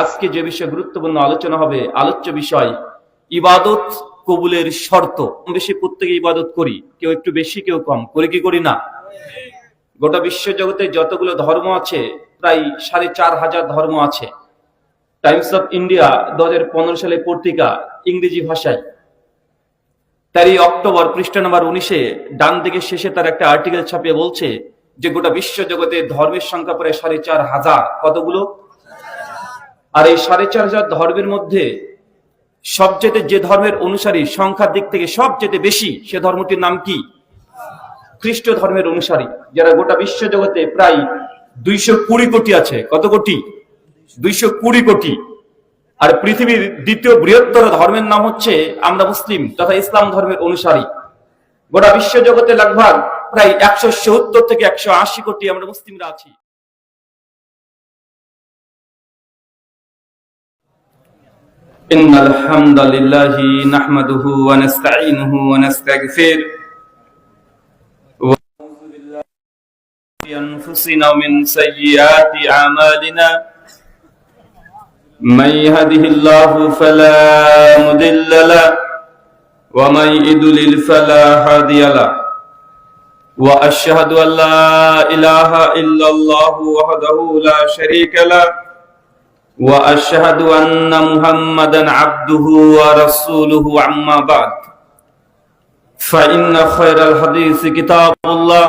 আজকে যে বিষয়ে গুরুত্বপূর্ণ আলোচনা হবে, আলোচ্য বিষয় ইবাদত কবুলের শর্ত। বেশি প্রত্যেকে ইবাদত করি, কেউ একটু বেশি কেউ কম, করি কি করি না? গোটা বিশ্ব জগতে যতগুলো ধর্ম আছে প্রায় ৪,৫০০ ধর্ম আছে। টাইমস অফ ইন্ডিয়া 2015 সালে পত্রিকা ইংরেজি ভাষায় 13 অক্টোবর পৃষ্ঠা নম্বর 19-এ ডান দিকের শেষে তার একটা আর্টিকেল ছাপিয়ে বলছে যে গোটা বিশ্ব জগতে ধর্মের সংখ্যা প্রায় ৪,৫০০। কতগুলো? আর এই ৪,৫০০ ধর্মের মধ্যে সবচেয়ে যে ধর্মের অনুসারী সংখ্যার দিক থেকে সবচেয়ে বেশি, সে ধর্মটির নাম কি? খ্রিস্ট ধর্মের অনুসারী, যারা গোটা বিশ্ব জগতে প্রায় 220 কোটি আছে। কত কোটি? 220 কোটি। আর পৃথিবীর দ্বিতীয় বৃহত্তর ধর্মের নাম হচ্ছে আমরা মুসলিম তথা ইসলাম ধর্মের অনুসারী। গোটা বিশ্ব জগতে লগভগ প্রায় 170 থেকে 180 কোটি আমরা মুসলিমরা আছি। ইন্নাল হামদালিল্লাহি নাহমাদুহু ওয়া নাস্তাঈনুহু ওয়া নাস্তাগফির ওয়া নাউযু বিল্লাহি মিন আনফুসিনা ওয়া মিন সাইয়্যাতি আমালিনা মান ইয়াহদিহিল্লাহু ফালা মুদিল্লা লাহু ওয়া মান ইউদ্লিল ফালা হাদিয়া লাহু ওয়া আশহাদু আল লা ইলাহা ইল্লাল্লাহু ওয়াহদাহু লা শারীকা লাহু وأشهد أن محمدا عبده ورسوله أما بعد فإن خير الحديث كتاب الله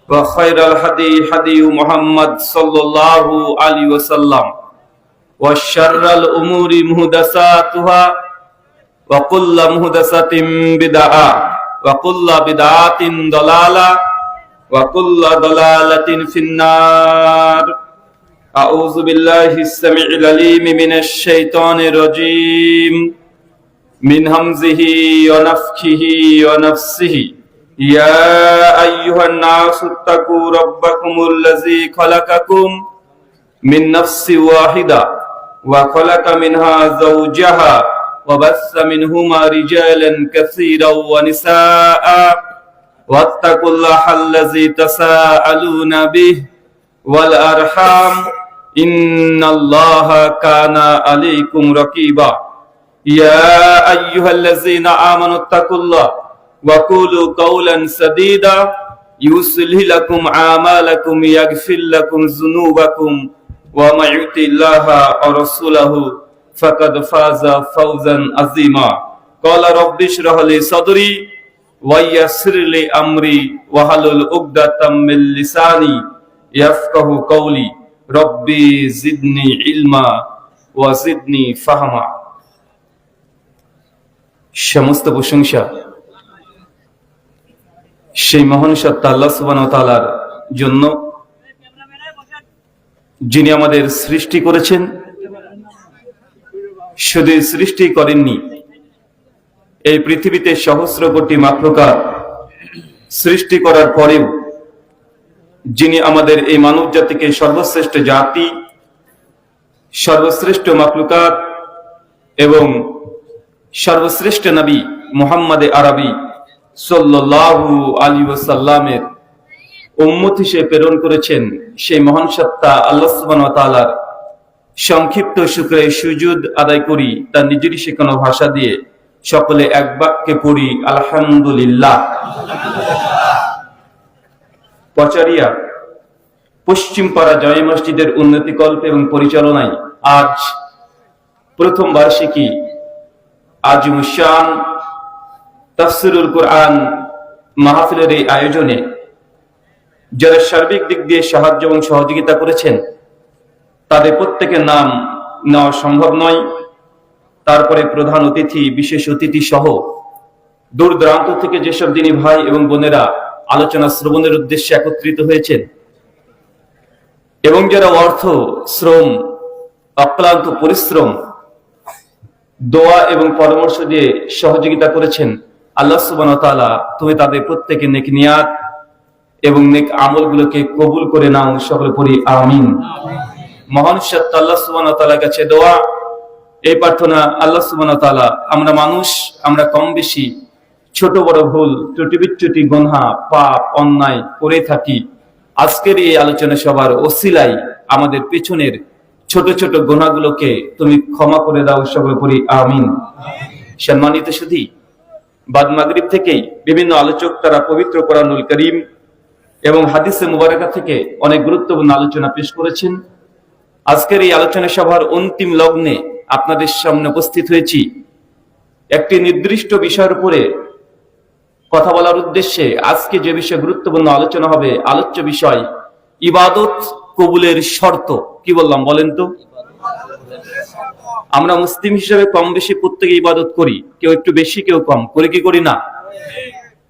وخير الهدي هدي محمد صلى الله عليه وسلم وشر الأمور محدثاتها وكل محدثة بدعة وكل بدعة ضلالة وكل ضلالة في النار أعوذ بالله السميع العليم من الشيطان الرجيم من همزه ونفخه ونفسه يا أيها الناس اتقوا ربكم الذي خلقكم من نفس واحدة وخلق منها زوجها وبث منهما رجالا كثيرا ونساء واتقوا الله الذي تساءلون به والأرحام إن الله كان عليكم رقيبا يا أيها الذين آمنوا اتقوا الله وقولوا قولا سديدا يصلح لكم أعمالكم يغفر لكم ذنوبكم ومن يطع الله ورسوله فقد فاز فوزا عظيما قال رب اشرح لي صدري ويسر لي أمري واحلل عقدة من لساني ইয়াফকাহু কওলি রব্বি জিদনি ইলমা ওয়া জিদনি ফাহমা। সমস্ত প্রশংসা সেই মহান সত্তা আল্লাহ সুবহানাহু ওয়া তাআলার জন্য, যিনি আমাদের সৃষ্টি করেছেন। শুধু সৃষ্টি করেননি, এই পৃথিবীতে সহস্র কোটি মাখলুকাত সৃষ্টি করার পরেও যিনি আমাদের এই মানব জাতিকে সর্বশ্রেষ্ঠ জাতি, সর্বশ্রেষ্ঠ মাখলুকাত এবং সর্বশ্রেষ্ঠ নবী মুহাম্মদ আরবি সাল্লাল্লাহু আলাইহি ওয়াসাল্লামের উম্মত হিসেবে প্রেরণ করেছেন, সেই মহান সত্তা আল্লাহ সুবহানাহু ওয়া তাআলার সংক্ষিপ্ত শুকরিয়া সুজুদ আদায় করি তার নিজেরই শেখানো ভাষা দিয়ে। সকলে এক বাক্যে পড়ি আলহামদুলিল্লাহ। পচারিয়া পশ্চিম পাড়া জামে মসজিদের উন্নতি কল্প এবং পরিচালনায় আজ প্রথম বার্ষিকী আজিমুশান তাফসিরুল কোরআন মাহফিলের এই আয়োজনে যারা সার্বিক দিক দিয়ে সাহায্য এবং সহযোগিতা করেছেন তাদের প্রত্যেকের নাম নেওয়া সম্ভব নয়। তারপরে প্রধান অতিথি, বিশেষ অতিথি সহ দূর দূরান্ত থেকে যেসব দিনী ভাই এবং বোনেরা আলোচনা শ্রবণের উদ্দেশ্যে একত্রিত হয়েছেন এবং যারা অর্থ, শ্রম, অক্লান্ত পরিশ্রম, দোয়া এবং পরামর্শ দিয়ে সহযোগিতা করেছেন, আল্লাহ সুবহানাহু ওয়া তাআলা তুমি তাদের প্রত্যেকের নেক নিয়াত এবং নেক আমলগুলোকে কবুল করে নাও। সকলে পড়ি আমিন। মহান সত্তা আল্লাহ সুবহানাহু ওয়া তাআলার কাছে দোয়া, এই প্রার্থনা, আল্লাহ সুবহানাহু ওয়া তাআলা আমরা মানুষ, আমরা কম বেশি ছোট বড় ভুল, ত্রুটি বিচ্যুতি, গুনাহ, পাপ, অন্যায় করে থাকি। আজকের এই আলোচনা সবার ওসিলায় আমাদের পেছনের ছোট ছোট গুনাহগুলোকে তুমি ক্ষমা করে দাও, সকলে পড়ি আমিন। সম্মানিত সুধী, বাদ মাগরিব থেকেই বিভিন্ন আলোচক তারা পবিত্র কোরআনুল কারীম এবং হাদিসে মুবারাকা থেকে অনেক গুরুত্বপূর্ণ আলোচনা পেশ করেছেন। আজকের এই আলোচনা সভার অন্তিম লগ্নে আপনাদের সামনে উপস্থিত হয়েছি একটি নির্দিষ্ট বিষয়ের উপরে কথা বলার উদ্দেশ্যে। আজকে যে বিষয়ে গুরুত্বপূর্ণ আলোচনা হবে, আলোচ্য বিষয় ইবাদত কবুলের শর্ত। কি বললাম বলেন তো? আমরা মুসলিম হিসেবে কম বেশি প্রত্যেকে ইবাদত করি, কেউ একটু বেশি কেউ কম, করি কি করি না?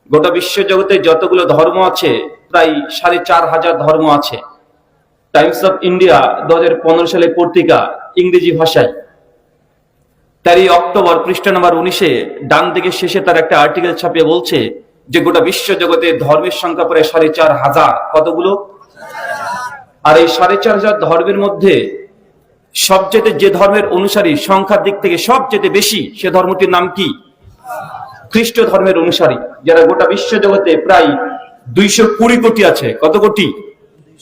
গোটা বিশ্ব জগতে যতগুলো ধর্ম আছে প্রায় ৪,৫০০ ধর্ম আছে। টাইমস অফ ইন্ডিয়া 2015 সালে পত্রিকা ইংরেজি ভাষায় 4 অক্টোবর পৃষ্ঠা নম্বর 19-এ ডান দিকের শেষে তার একটা আর্টিকেল ছাপিয়ে বলছে যে গোটা বিশ্ব জগতে ধর্মের সংখ্যা প্রায় ৪,৫০০। কতগুলো? আর এই ৪,৫০০ ধর্মের মধ্যে সবচেয়ে যে ধর্মের অনুসারী সংখ্যার দিক থেকে সবচেয়ে বেশি, সে ধর্মটির নাম কি? খ্রিস্ট ধর্মের অনুসারী, যারা গোটা বিশ্ব জগতে প্রায় 220 কোটি আছে। কত কোটি?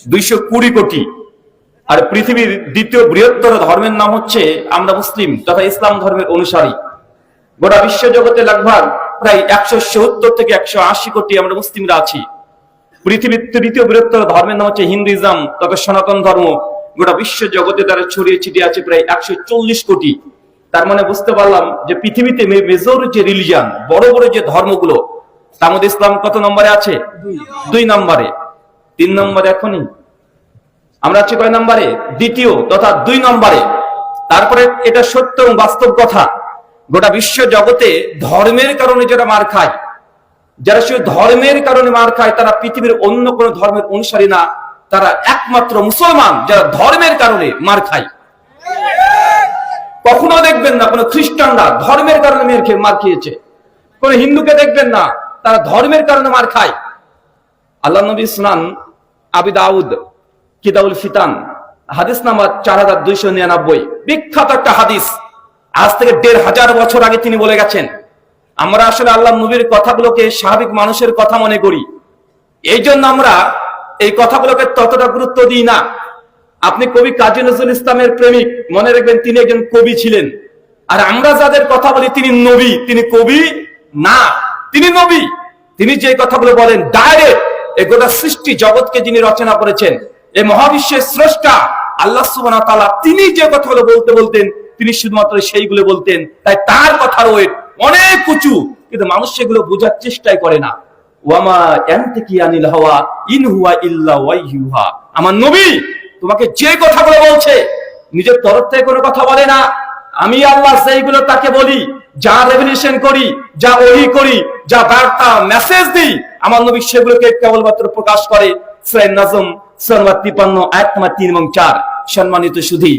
220 কোটি। আর পৃথিবীর দ্বিতীয় বৃহত্তর ধর্মের নাম হচ্ছে আমরা মুসলিম তথা ইসলাম ধর্মের অনুসারী। গোটা বিশ্ব জগতে লগভগ প্রায় 170 থেকে 180 কোটি আমরা মুসলিমরা আছি। পৃথিবীর তৃতীয় বৃহত্তর ধর্মের নাম হচ্ছে হিন্দুইজম তথা সনাতন ধর্ম। গোটা বিশ্ব জগতে তারা ছড়িয়ে ছিটিয়ে আছে প্রায় 140 কোটি। তার মানে বুঝতে পারলাম যে পৃথিবীতে মেজর যে রিলিজিয়ন, বড় বড় যে ধর্মগুলো, তার মধ্যে ইসলাম কত নম্বরে আছে? 2 নম্বরে। 3 নম্বরে এখনই আমরা আছি কয় নম্বরে? দ্বিতীয় তথা 2 নম্বরে। তারপরে এটা সত্য এবং বাস্তব কথা, গোটা বিশ্ব জগতে ধর্মের কারণে যারা মার খায়, যারা শুধু ধর্মের কারণে মার খায়, তারা পৃথিবীর অন্য কোন ধর্মের অনুসারী না, তারা একমাত্র মুসলমান যারা ধর্মের কারণে মার খায়। কখনো দেখবেন না কোন খ্রিস্টানরা ধর্মের কারণে মার খেয়েছে, কোন হিন্দুকে দেখবেন না তারা ধর্মের কারণে মার খায়। আল্লাহ নবী সুনান আবি দাউদ কিতাবুল ফিতান হাদিস নাম্বার 4299, বিখ্যাত একটা হাদিস। আজ থেকে 1500 বছর আগে তিনি বলে গেছেন। আমরা আসলে আল্লাহ নবীর কথাগুলোকে স্বাভাবিক মানুষের কথা মনে করি, এই জন্য আমরা এই কথাগুলোকে ততটা গুরুত্ব দিই না। আপনি কবি কাজী নজরুল ইসলামের প্রেমিক, মনে রাখবেন তিনি একজন কবি ছিলেন। আর আমরা যাদের কথা বলি তিনি নবী, তিনি কবি না, তিনি নবী। তিনি যে কথাগুলো বলেন ডাইরেক্ট এই গোটা সৃষ্টি জগৎকে যিনি রচনা করেছেন, এই মহাবিশ্বের স্রষ্টা আল্লাহ সুবহানাহু ওয়া তাআলা, তিনি যে কথাগুলো বলতেন তিনি শুধুমাত্র সেইগুলো বলতেন। তাই তার কথার ওয়েট অনেক উঁচু, কিন্তু মানুষ সেগুলো বোঝার চেষ্টাই করে না। ওয়ামা ইয়ানতিকু আনিল হাওয়া ইন হুয়া ইল্লা ওয়াহয়ুহা। আমার নবী তোমাকে যে কথাগুলো বলছে নিজের তরফ থেকে কোনো কথা বলে না। আমি আল্লাহ সেইগুলো তাকে বলি, যা রেভেলেশন করি, যা ওহী করি, যা বার্তা মেসেজ দিই, আমার নবী সেগুলোকে কেবলমাত্র প্রকাশ করে। সূরা নাজম সূরা 53 আয়াত নম্বর 3 এবং 4। সম্মানিত সুধী,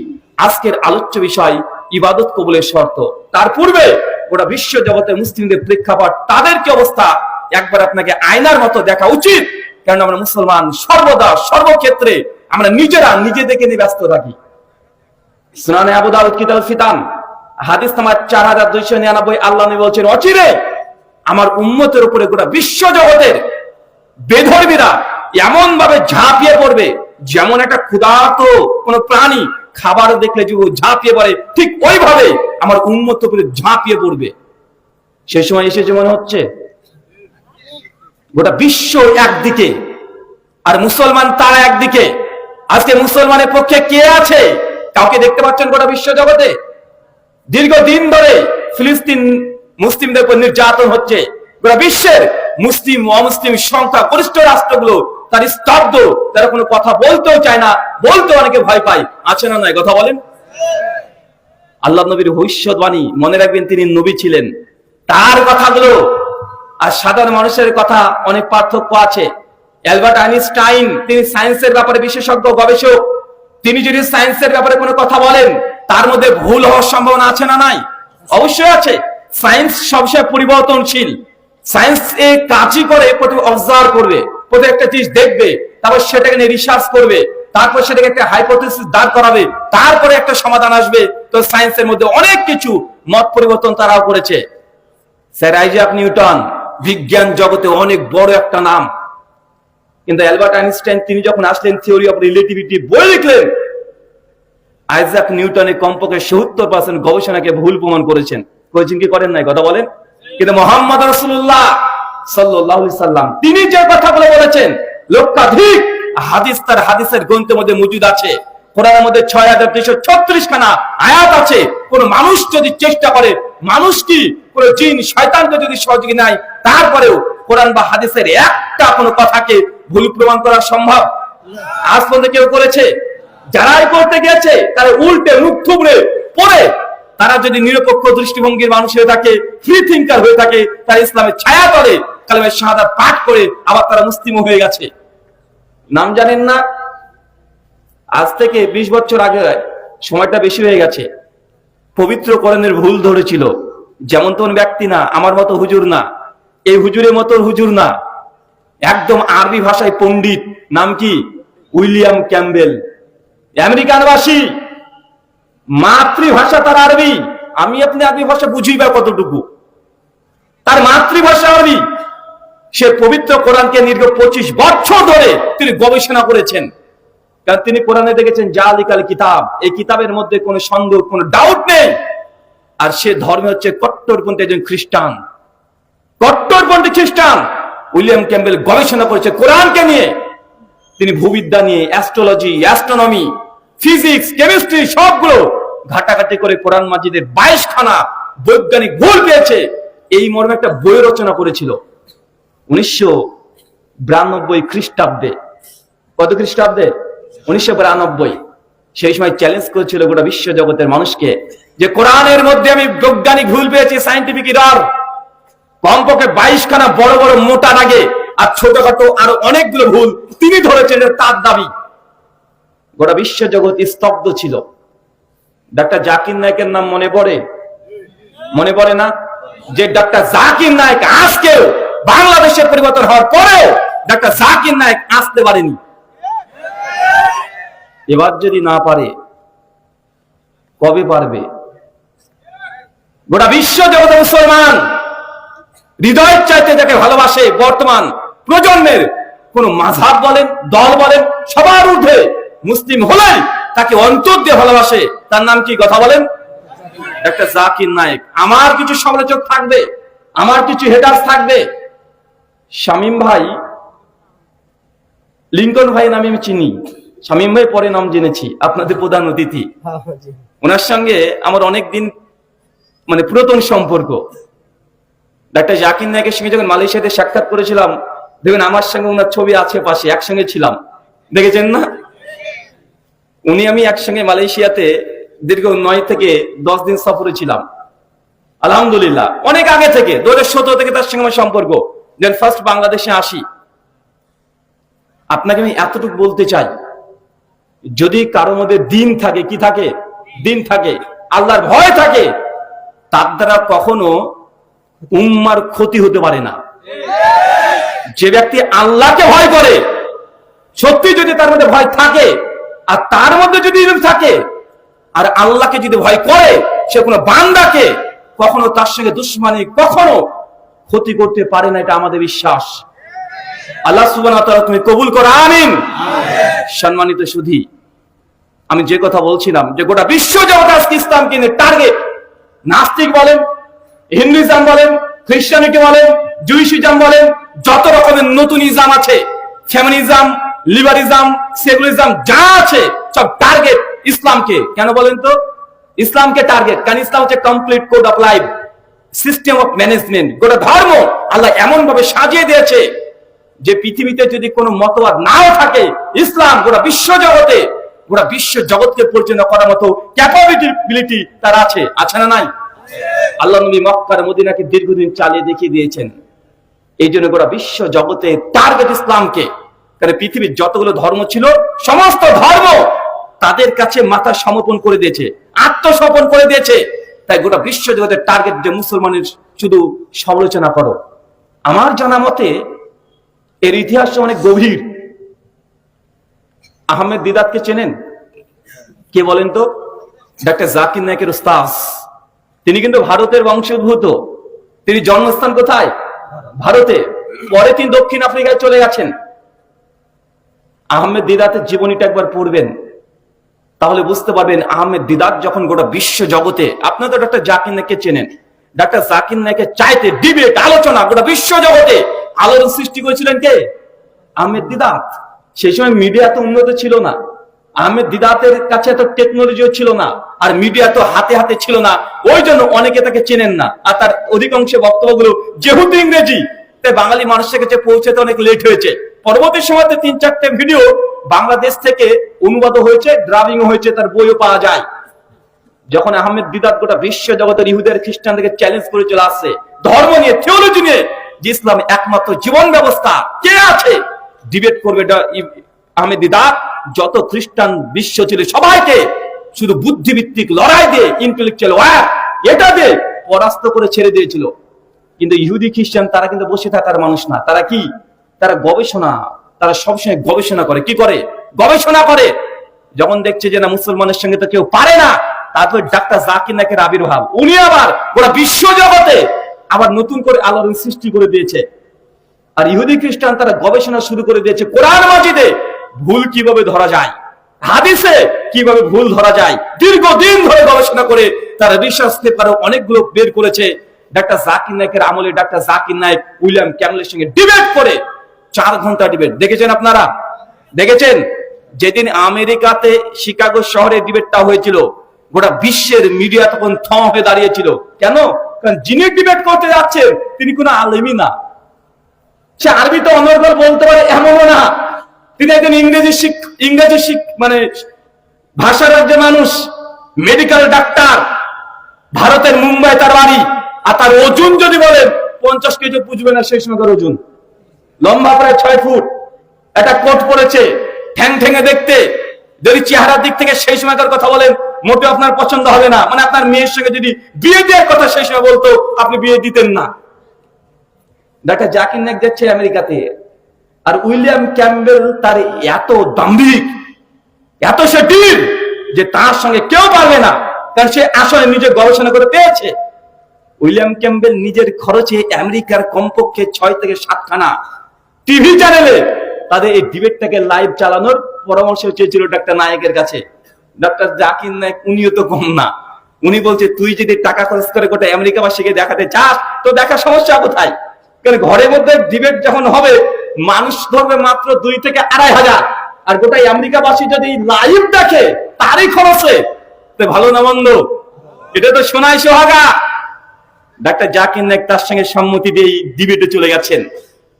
আজকের আলোচ্য বিষয় ইবাদত কবুলের শর্ত। তার পূর্বে গোটা বিশ্ব জগতে মুসলিমদের প্রেক্ষাপট, তাদের কি অবস্থা, একবার আপনাকে আয়নার মতো দেখা উচিত। কারণ আমরা মুসলমান সর্বদা সর্বক্ষেত্রে আমরা নিজেদেরকে নিয়ে ব্যস্ত থাকি। সুনানে আবু দাউদ কিতাবুল ফিতান হাদিস নাম্বার 4299, আল্লাহ নবী বলছেন অচিরে আমার উম্মতের উপরে গোটা বিশ্ব জগতের বেধর্মীরা এমন ভাবে ঝাঁপিয়ে পড়বে, যেমন একটা ক্ষুধার্ত কোন প্রাণী খাবার দেখলে যে ঝাঁপিয়ে পড়ে, ঠিক ওইভাবে আমার উম্মতের উপরে ঝাঁপিয়ে পড়বে। সেই সময় এসেছে মনে হচ্ছে। গোটা বিশ্ব একদিকে আর মুসলমান তারা একদিকে। আজকে মুসলমানের পক্ষে কে আছে? কাউকে দেখতে পাচ্ছেন গোটা বিশ্ব জগতে? দীর্ঘদিন ধরে ফিলিস্তিন মুসলিমদের উপর নির্যাতন হচ্ছে। গোটা বিশ্বের মুসলিম অমুসলিম সংখ্যা গরিষ্ঠ রাষ্ট্রগুলো তার স্তব্ধ, তারা কোনো কথা বলতেও চায় না, বলতে অনেকে ভয় পায়। আছে না নাই? কথা বলেন। আল্লাহ নবীর ভবিষ্যৎবাণী, মনে রাখবেন তিনি নবী ছিলেন, তার কথাগুলো আর সাধারণ মানুষের কথা অনেক পার্থক্য আছে। অ্যালবার্ট আইনস্টাইন তিনি সায়েন্সের ব্যাপারে বিশেষজ্ঞ গবেষক। তিনি যদি সায়েন্সের ব্যাপারে কোনো কথা বলেন, তার মধ্যে ভুল হওয়ার সম্ভাবনা আছে না নাই? অবশ্যই আছে। সায়েন্স সবসময় পরিবর্তনশীল। সায়েন্স এ কাজই করে, প্রথমে অবজার্ভ করবে, প্রথমে একটা জিনিস দেখবে, তারপর সেটাকে নিয়ে রিসার্চ করবে, তারপর সেটাকে একটা হাইপোথিসিস দাঁড় করাবে, তারপরে একটা সমাধান আসবে। তো সায়েন্সের মধ্যে অনেক কিছু মত পরিবর্তন তারাও করেছে। স্যার আইজাক নিউটন বিজ্ঞান জগতে অনেক বড় একটা নাম, কিন্তু অ্যালবার্ট আইনস্টাইন তিনি যখন আসলেন থিওরি অফ রিলেটিভিটি বই লিখলেন, আইজাক নিউটনের কমপক্ষে 70% গবেষণাকে ভুল প্রমাণ করেছেন। করেছেন কি করেন নাই কথা বলেন? কিন্তু মুহাম্মদ রাসূলুল্লাহ সাল্লাল্লাহু আলাইহি সাল্লাম তিনি যে কথাগুলো বলেছেন লক্ষাধিক হাদিস তার হাদিসের গ্রন্থের মধ্যে মজুদ আছে। কোরআনের মধ্যে ৬৩৩৬ খানা আয়াত আছে। কোন মানুষ যদি চেষ্টা করে, মানুষ কি কোন জিন শয়তানকে যদি সহযোগী নাই, তারপরেও কোরআন বা হাদিসের একটা কোনো কথাকে ভুল প্রমাণ করা সম্ভব? আজ পর্যন্ত কেউ করেছে? যারাই করতে গেছে তারা উল্টে মুখ থুবড়ে পড়ে, তারা যদি নিরপেক্ষ দৃষ্টিভঙ্গির মানুষ হয়ে থাকে, ফ্রি থিঙ্কার হয়ে থাকে, তারা ইসলামের ছায়া তলে কালেমা শাহাদাত পাঠ করে আবার তারা মুসলিম হয়ে গেছে। নাম জানেন না? আজ থেকে 20 বছর আগে, সময়টা বেশি হয়ে গেছে, পবিত্র কোরআনের ভুল ধরেছিল। যেমন তেমন ব্যক্তি না, আমার মতো হুজুর না, এই হুজুরের মতো হুজুর না, একদম আরবি ভাষায় পণ্ডিত। নাম কি? উইলিয়াম ক্যাম্বেল, আমেরিকানবাসী, মাতৃভাষা তার আরবি। আমি আপনি আরবি ভাষা বুঝি বা কতটুকু? তার মাতৃভাষা আরবি। সে পবিত্র কোরআনকে দীর্ঘ 25 বছর ধরে তিনি গবেষণা করেছেন। কারণ তিনি কোরআনে দেখেছেন জালিকাল কিতাব, এই কিতাবের মধ্যে কোনো সন্দেহ, কোনো ডাউট নেই। আর সে ধর্মে হচ্ছে কট্টরপন্থী একজন খ্রিস্টান, কট্টরপন্থী খ্রিস্টান। উইলিয়াম ক্যাম্বেল গবেষণা করেছে কোরআনকে নিয়ে। তিনি ভূবিদ্যা নিয়ে, অ্যাস্ট্রোলজি, অ্যাস্ট্রোনমি, ফিজিক্স, কেমিস্ট্রি সবগুলো ঘাটাঘাটি করে কোরআন মাজিদের 22 খানা বৈজ্ঞানিক ভুল পেয়েছে। এই মর্মে একটা বই রচনা করেছিল 1992 খ্রিস্টাব্দে। কত খ্রিস্টাব্দে? 1992। সেই সময় চ্যালেঞ্জ করেছিল গোটা বিশ্ব জগতের মানুষকে যে কোরআনের মধ্যে আমি বৈজ্ঞানিক ভুল পেয়েছি, সায়েন্টিফিক এরর। কমপক্ষে 22 খানা বড় বড় মোটা দাগে আর ছোটখাটো আরো অনেকগুলো ভুল তিনি ধরেছেন, তার দাবি। গোটা বিশ্ব জগৎ স্তব্ধ ছিল। ডাক্তার জাকির নায়েকের নাম মনে পড়ে? মনে পড়ে না? যে ডাক্তার জাকির নায়েক আজকেও বাংলাদেশের পরিবর্তন হওয়ার পরেও ডাক্তার জাকির নায়েক আসতে পারেনি। এবার যদি না পারে, কবে পারবে? গোটা বিশ্ব জগতে মুসলমান হৃদয়ের চাইতে যাকে ভালোবাসে, বর্তমান প্রজন্মের কোন মাযহাব বলেন, দল বলেন, সবার ঊর্ধ্বে মুসলিম হলেই তাকে অন্তর দিয়ে ভালোবাসে। তার নাম কি কথা বলেন? ডাক্তার জাকির নায়েক। আমার কিছু সমালোচক থাকবে, আমার কিছু হেটার্স থাকবে। শামীম ভাই, লিঙ্কন ভাই নামে আমি চিনি, শামীম ভাই পরে নাম জেনেছি, আপনাদের প্রধান অতিথি। ওনার সঙ্গে আমার অনেকদিন মানে পুরাতন সম্পর্ক। ডাক্তার জাকির নায়েকের সঙ্গে যখন মালয়েশিয়াতে সাক্ষাৎ করেছিলাম, দেখবেন আমার সঙ্গে ওনার ছবি আছে পাশে, একসঙ্গে ছিলাম, দেখেছেন না? উনি আমি একসঙ্গে মালয়েশিয়াতে দীর্ঘ 9 থেকে 10 দিন সফরে ছিলাম। আলহামদুলিল্লাহ, অনেক আগে থেকে 2017 থেকে তার সঙ্গে আমার সম্পর্ক। দেন ফার্স্ট বাংলাদেশে আসি। আপনাকে আমি এতটুকু বলতে চাই, যদি কারোর মধ্যে দিন থাকে, কি থাকে? দিন থাকে, আল্লাহর ভয় থাকে, তার দ্বারা কখনো উম্মার ক্ষতি হতে পারে না। যে ব্যক্তি আল্লাহকে ভয় করে, সত্যি যদি তার মধ্যে ভয় থাকে, আর তার মধ্যে যদি ইলম থাকে, আর আল্লাহকে যদি ভয় করে, সে কোনো বান্দাকে কখনো তার সঙ্গে দুশমনি, কখনো ক্ষতি করতে পারে না। এটা আমাদের বিশ্বাস। আল্লাহ সুবহানাহু ওয়া তাআলা তুমি কবুল করো, আমিন। সম্মানিত সুধী, আমি যে কথা বলছিলাম যে গোটা বিশ্ব জগৎ আজকে ইসলামকে নিয়ে টার্গেট। নাস্তিক বলেন, হিন্দুইজম বলেন, খ্রিস্টানিটি বলেন, জুইশিজম বলেন, যত রকমের নতুন ইসলাম আছে, ফেমিনিজম, লিবারিজম, সেকুলারিজম যা আছে, সব টার্গেট ইসলামকে। কেন বলেন তো? ইসলামকে টার্গেট কারণ ইসলাম হচ্ছে complete code of life, system of management. গোটা ধর্ম আল্লাহ এমন ভাবে সাজিয়ে দিয়েছে যে পৃথিবীতে যদি কোনো মতবাদ নাও থাকে, ইসলাম গোটা বিশ্ব জগতে, গোটা বিশ্ব জগৎকে পরিচালনা করার মতো ক্যাপাবিলিটি তার আছে। আছে না নাই? আল্লাহ নবী মক্কার মদিনাকে দীর্ঘদিন চালিয়ে দেখিয়ে দিয়েছেন। এই জন্য গোটা বিশ্ব জগতে টার্গেট ইসলামকে। কারণ পৃথিবীর যতগুলো ধর্ম ছিল, সমস্ত ধর্ম তাদের কাছে মাথা সমর্পণ করে দিয়েছে, আত্মসমর্পণ করে দিয়েছে। তাই গোটা বিশ্ব জগতের টার্গেট যে মুসলমানের শুধু সমালোচনা করো। আমার জানা মতে এর ইতিহাস অনেক গভীর। আহমেদ দিদাতকে চেনেন? কে বলেন তো? ডাক্তার জাকির নায়েকের উস্তাদ। তিনি কিন্তু ভারতের বংশোদ্ভূত। তিনি জন্মস্থান কোথায়? ভারতে। পরে তিনি দক্ষিণ আফ্রিকায় চলে গেছেন। আহমেদ দিদাতের জীবনীটা একবার পড়বেন। তাহলে বুঝতে পারবেন আহমেদ দিদাত যখন গোটা বিশ্ব জগতে, আপনারা তো ডক্টর জাকির নায়েককে চেনেন, ডক্টর জাকির নায়েকের চাইতে ডিবেট আলোচনা গোটা বিশ্ব জগতে আলোড়ন সৃষ্টি করেছিলেন কে? আহমেদ দিদাত। সেই সময় মিডিয়া তো উন্নত ছিল না, আহমেদ দিদাতের কাছে এত টেকনোলজিও ছিল না, আর মিডিয়া তো হাতে হাতে ছিল না, ওই জন্য অনেকে তাকে চেনেন না। আর তার অধিকাংশ বক্তব্যগুলো যেহেতু ইংরেজি, তাই বাঙালি মানুষের কাছে পৌঁছাতে অনেক লেট হয়েছে। পরবর্তী সময়তে 3-4টে ভিডিও বাংলাদেশ থেকে অনুবাদ হয়েছে, ড্রাবিং হয়েছে, তার বইও পাওয়া যায়। যখন আহমেদ দিদাত গোটা বিশ্ব জগতের ইহুদের খ্রিস্টানদেরকে চ্যালেঞ্জ করে চলে আসছে ধর্ম নিয়ে, থিওলজি নিয়ে, যে ইসলাম একমাত্র জীবন ব্যবস্থা, কে আছে ডিবেট করবে আহমেদ দিদাত, যত খ্রিস্টান বিশ্ব ছিল সবাইকে শুধু বুদ্ধিভিত্তিক লড়াই দিয়ে, ইন্টেলেকচুয়াল ওয়ার এটা দিয়ে পরাস্ত করে ছেড়ে দিয়েছিল। কিন্তু ইহুদি খ্রিস্টান তারা কিন্তু বসে থাকার মানুষ না, তারা কি, তারা গবেষণা, তারা সবসময় গবেষণা করে। কি করে? গবেষণা করে। যখন দেখছে যে না মুসলমানের সঙ্গে তো কেউ পারে না, তারপরে ডাক্তার জাকির নায়েকের আবির্ভাব, উনি আবার গোটা বিশ্ব জগতে আবার নতুন করে আলোড়ন সৃষ্টি করে দিয়েছে। আর ইহুদি খ্রিস্টান তারা গবেষণা শুরু করে দিয়েছে কোরআন মাজিদে ভুল কিভাবে ধরা যায়, হাদিসে কিভাবে ভুল ধরা যায়। দীর্ঘদিন ধরে গবেষণা করে তারা রিসার্চ পেপারে অনেকগুলো বের করেছে। ডাক্তার জাকির নায়েকের আমলে ডাক্তার জাকির নায়েক উইলিয়াম ক্যাম্বেলের সঙ্গে ডিবেট করে 4 ঘন্টা ডিবেট দেখেছেন আপনারা? দেখেছেন? যেদিন আমেরিকাতে শিকাগো শহরে ডিবেটটা হয়েছিল, গোটা বিশ্বের মিডিয়া তখন থ হয়ে দাঁড়িয়েছিল। কেন? কারণ যিনি ডিবেট করতে যাচ্ছে তিনি কোনো আলেমই না, সে আরবি তো অনর্গল বলতে পারে এমনও না, তিনি একজন ইংরেজি মানে ভাষার যে মানুষ, মেডিকেল ডাক্তার, ভারতের মুম্বাই তার বাড়ি। আর তার ওজন যদি বলেন 50 কেজি বুঝবে না সেই সময়কার ওজন, লম্বা প্রায় 6 ফুট, একটা কোট পরেছে, ঠ্যাং ঠ্যাঙে দেখতে। যদি চেহারার দিক থেকে সেই সময়কার কথা বলেন মোটে আপনার পছন্দ হবে না, মানে আপনার মেয়ের সঙ্গে যদি বিয়ে দেওয়ার কথা সেই সময় বলতো আপনি বিয়ে দিতেন না। ডাক্তার জাকির নায়েক যাচ্ছে আমেরিকাতে, আর উইলিয়াম ক্যাম্বেল তার এত দাম্ভিক, এত সে বীর যে তার সঙ্গে কেউ পারবে না, কারণ সে আসলে নিজে গবেষণা করে পেয়েছে। উইলিয়াম ক্যাম্বেল নিজের খরচে আমেরিকার কমপক্ষে 6 থেকে 7খানা টিভি চ্যানেলে তাদের এই ডিবেটটাকে লাইভ চালানোর পরামর্শ চেয়েছিল ডাক্তার নায়েকের কাছে। ডাক্তার জাকির নায়েক উনিও তো কম না, উনি বলছে তুই যদি টাকা খরচ করে গোটা আমেরিকাবাসীকে দেখাতে চাস তো দেখা, সমস্যা কোথায়? কারণ ঘরের মধ্যে ডিবেট যখন হবে মানুষ ধরবে মাত্র 2 থেকে 2,500, আর গোটা আমেরিকাবাসী যদি লাইভ দেখে তারই খরচে, তো ভালো না মন্দ? এটা তো শোনাই সোহাগা। ডাক্তার জাকির নায়েক তার সঙ্গে সম্মতি দিয়ে ডিবেটে চলে গেছেন।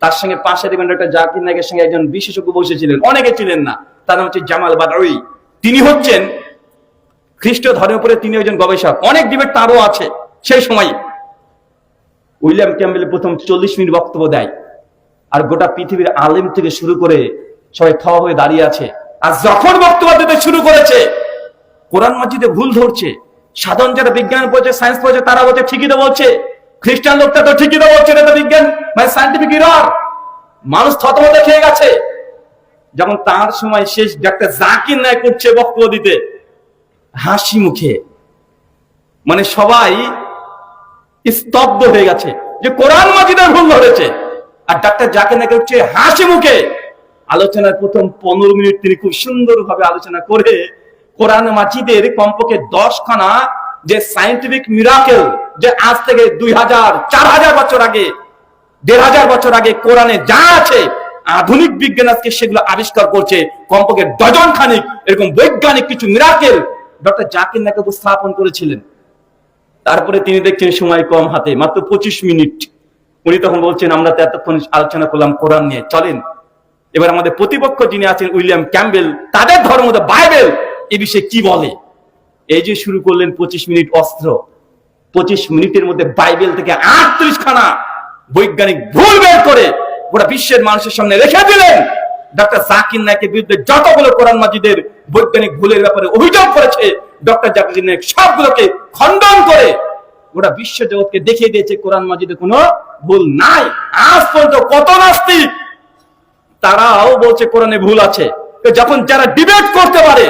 তার সঙ্গে পাশে দেখবেন ডাক্তার জাকির নায়েকের সঙ্গে একজন বিশেষজ্ঞ বসেছিলেন, অনেকে ছিলেন না, তার নাম হচ্ছে জামাল বাদাউই। তিনি হচ্ছেন খ্রিস্ট ধর্মের উপরে তিনি একজন গবেষক, অনেক ডিবেট তারও আছে। সেই সময় উইলিয়াম ক্যাম্বেল প্রথম 40 মিনিট বক্তব্য দেয়, আর গোটা পৃথিবীর আলেম থেকে শুরু করে সবাই থ হয়ে দাঁড়িয়ে আছে। আর যখন বক্তব্য দিতে শুরু করেছে কোরআন মাজিদে ভুল ধরছে, সাধারণ যারা বিজ্ঞান পড়ছে, সায়েন্স পড়ছে, তারা বলছে ঠিকই তো বলছে, খ্রিস্টান লোকটা তো ঠিকই তো বলছে, এটা তো বিজ্ঞান মানে সায়েন্টিফিক এরর। মানুষ থতমত খেয়ে গেছে। যখন তার সময় শেষ, ডাক্তার জাকির নায়েক উঠছে বক্তব্য দিতে হাসি মুখে, মানে সবাই স্তব্ধ হয়ে গেছে যে কোরআন মাজিদের ভুল ধরেছে। আর ডাক্তার জাকির নায়েক উঠছে হাসি মুখে। আলোচনার প্রথম 15 মিনিট তিনি খুব সুন্দরভাবে আলোচনা করে কোরআন মাজিদের কমপক্ষে 10খানা যে সায়েন্টিফিক মিরাকেল, যে আজ থেকে 2000, 4000 বছর আগে, 1500 বছর আগে কোরআনে যা আছে, আধুনিক বিজ্ঞান আজকে সেগুলো আবিষ্কার করছে, কমপক্ষে 12 খানিক এরকম বৈজ্ঞানিক কিছু মিরাকেল ডক্টর জাকির নায়েক উপস্থাপন করেছিলেন। তারপরে তিনি দেখছেন সময় কম হাতে, মাত্র 25 মিনিট। উনি তখন বলছেন আমরা তো এতক্ষণ আলোচনা করলাম কোরআন নিয়ে, চলেন এবার আমাদের প্রতিপক্ষ যিনি আছেন উইলিয়াম ক্যাম্বেল, তাদের ধর্ম বাইবেল, এ বিষয়ে কি বলে। এই যে শুরু করলেন 25 মিনিট অস্ত্র। 25 মিনিটের মধ্যে বাইবেল থেকে 38খানা বৈজ্ঞানিক ভুল বের করে গোটা বিশ্বের মানুষের সামনে রেখে দিলেন। ডক্টর জাকির নায়েকের বিরুদ্ধে যতগুলো কোরআন মাজিদের বৈজ্ঞানিক ভুলের ব্যাপারে অভিযোগ করেছে ডক্টর জাকির নায়েক সবগুলোকে খণ্ডন করে গোটা বিশ্ব জগৎকে দেখিয়ে দিয়েছে কোরআন মাজিদে কোনো ভুল নাই। আজ পর্যন্ত কত নাস্তিক তারাও বলছে কোরআনে ভুল আছে। যখন যারা ডিবেট করতে পারে,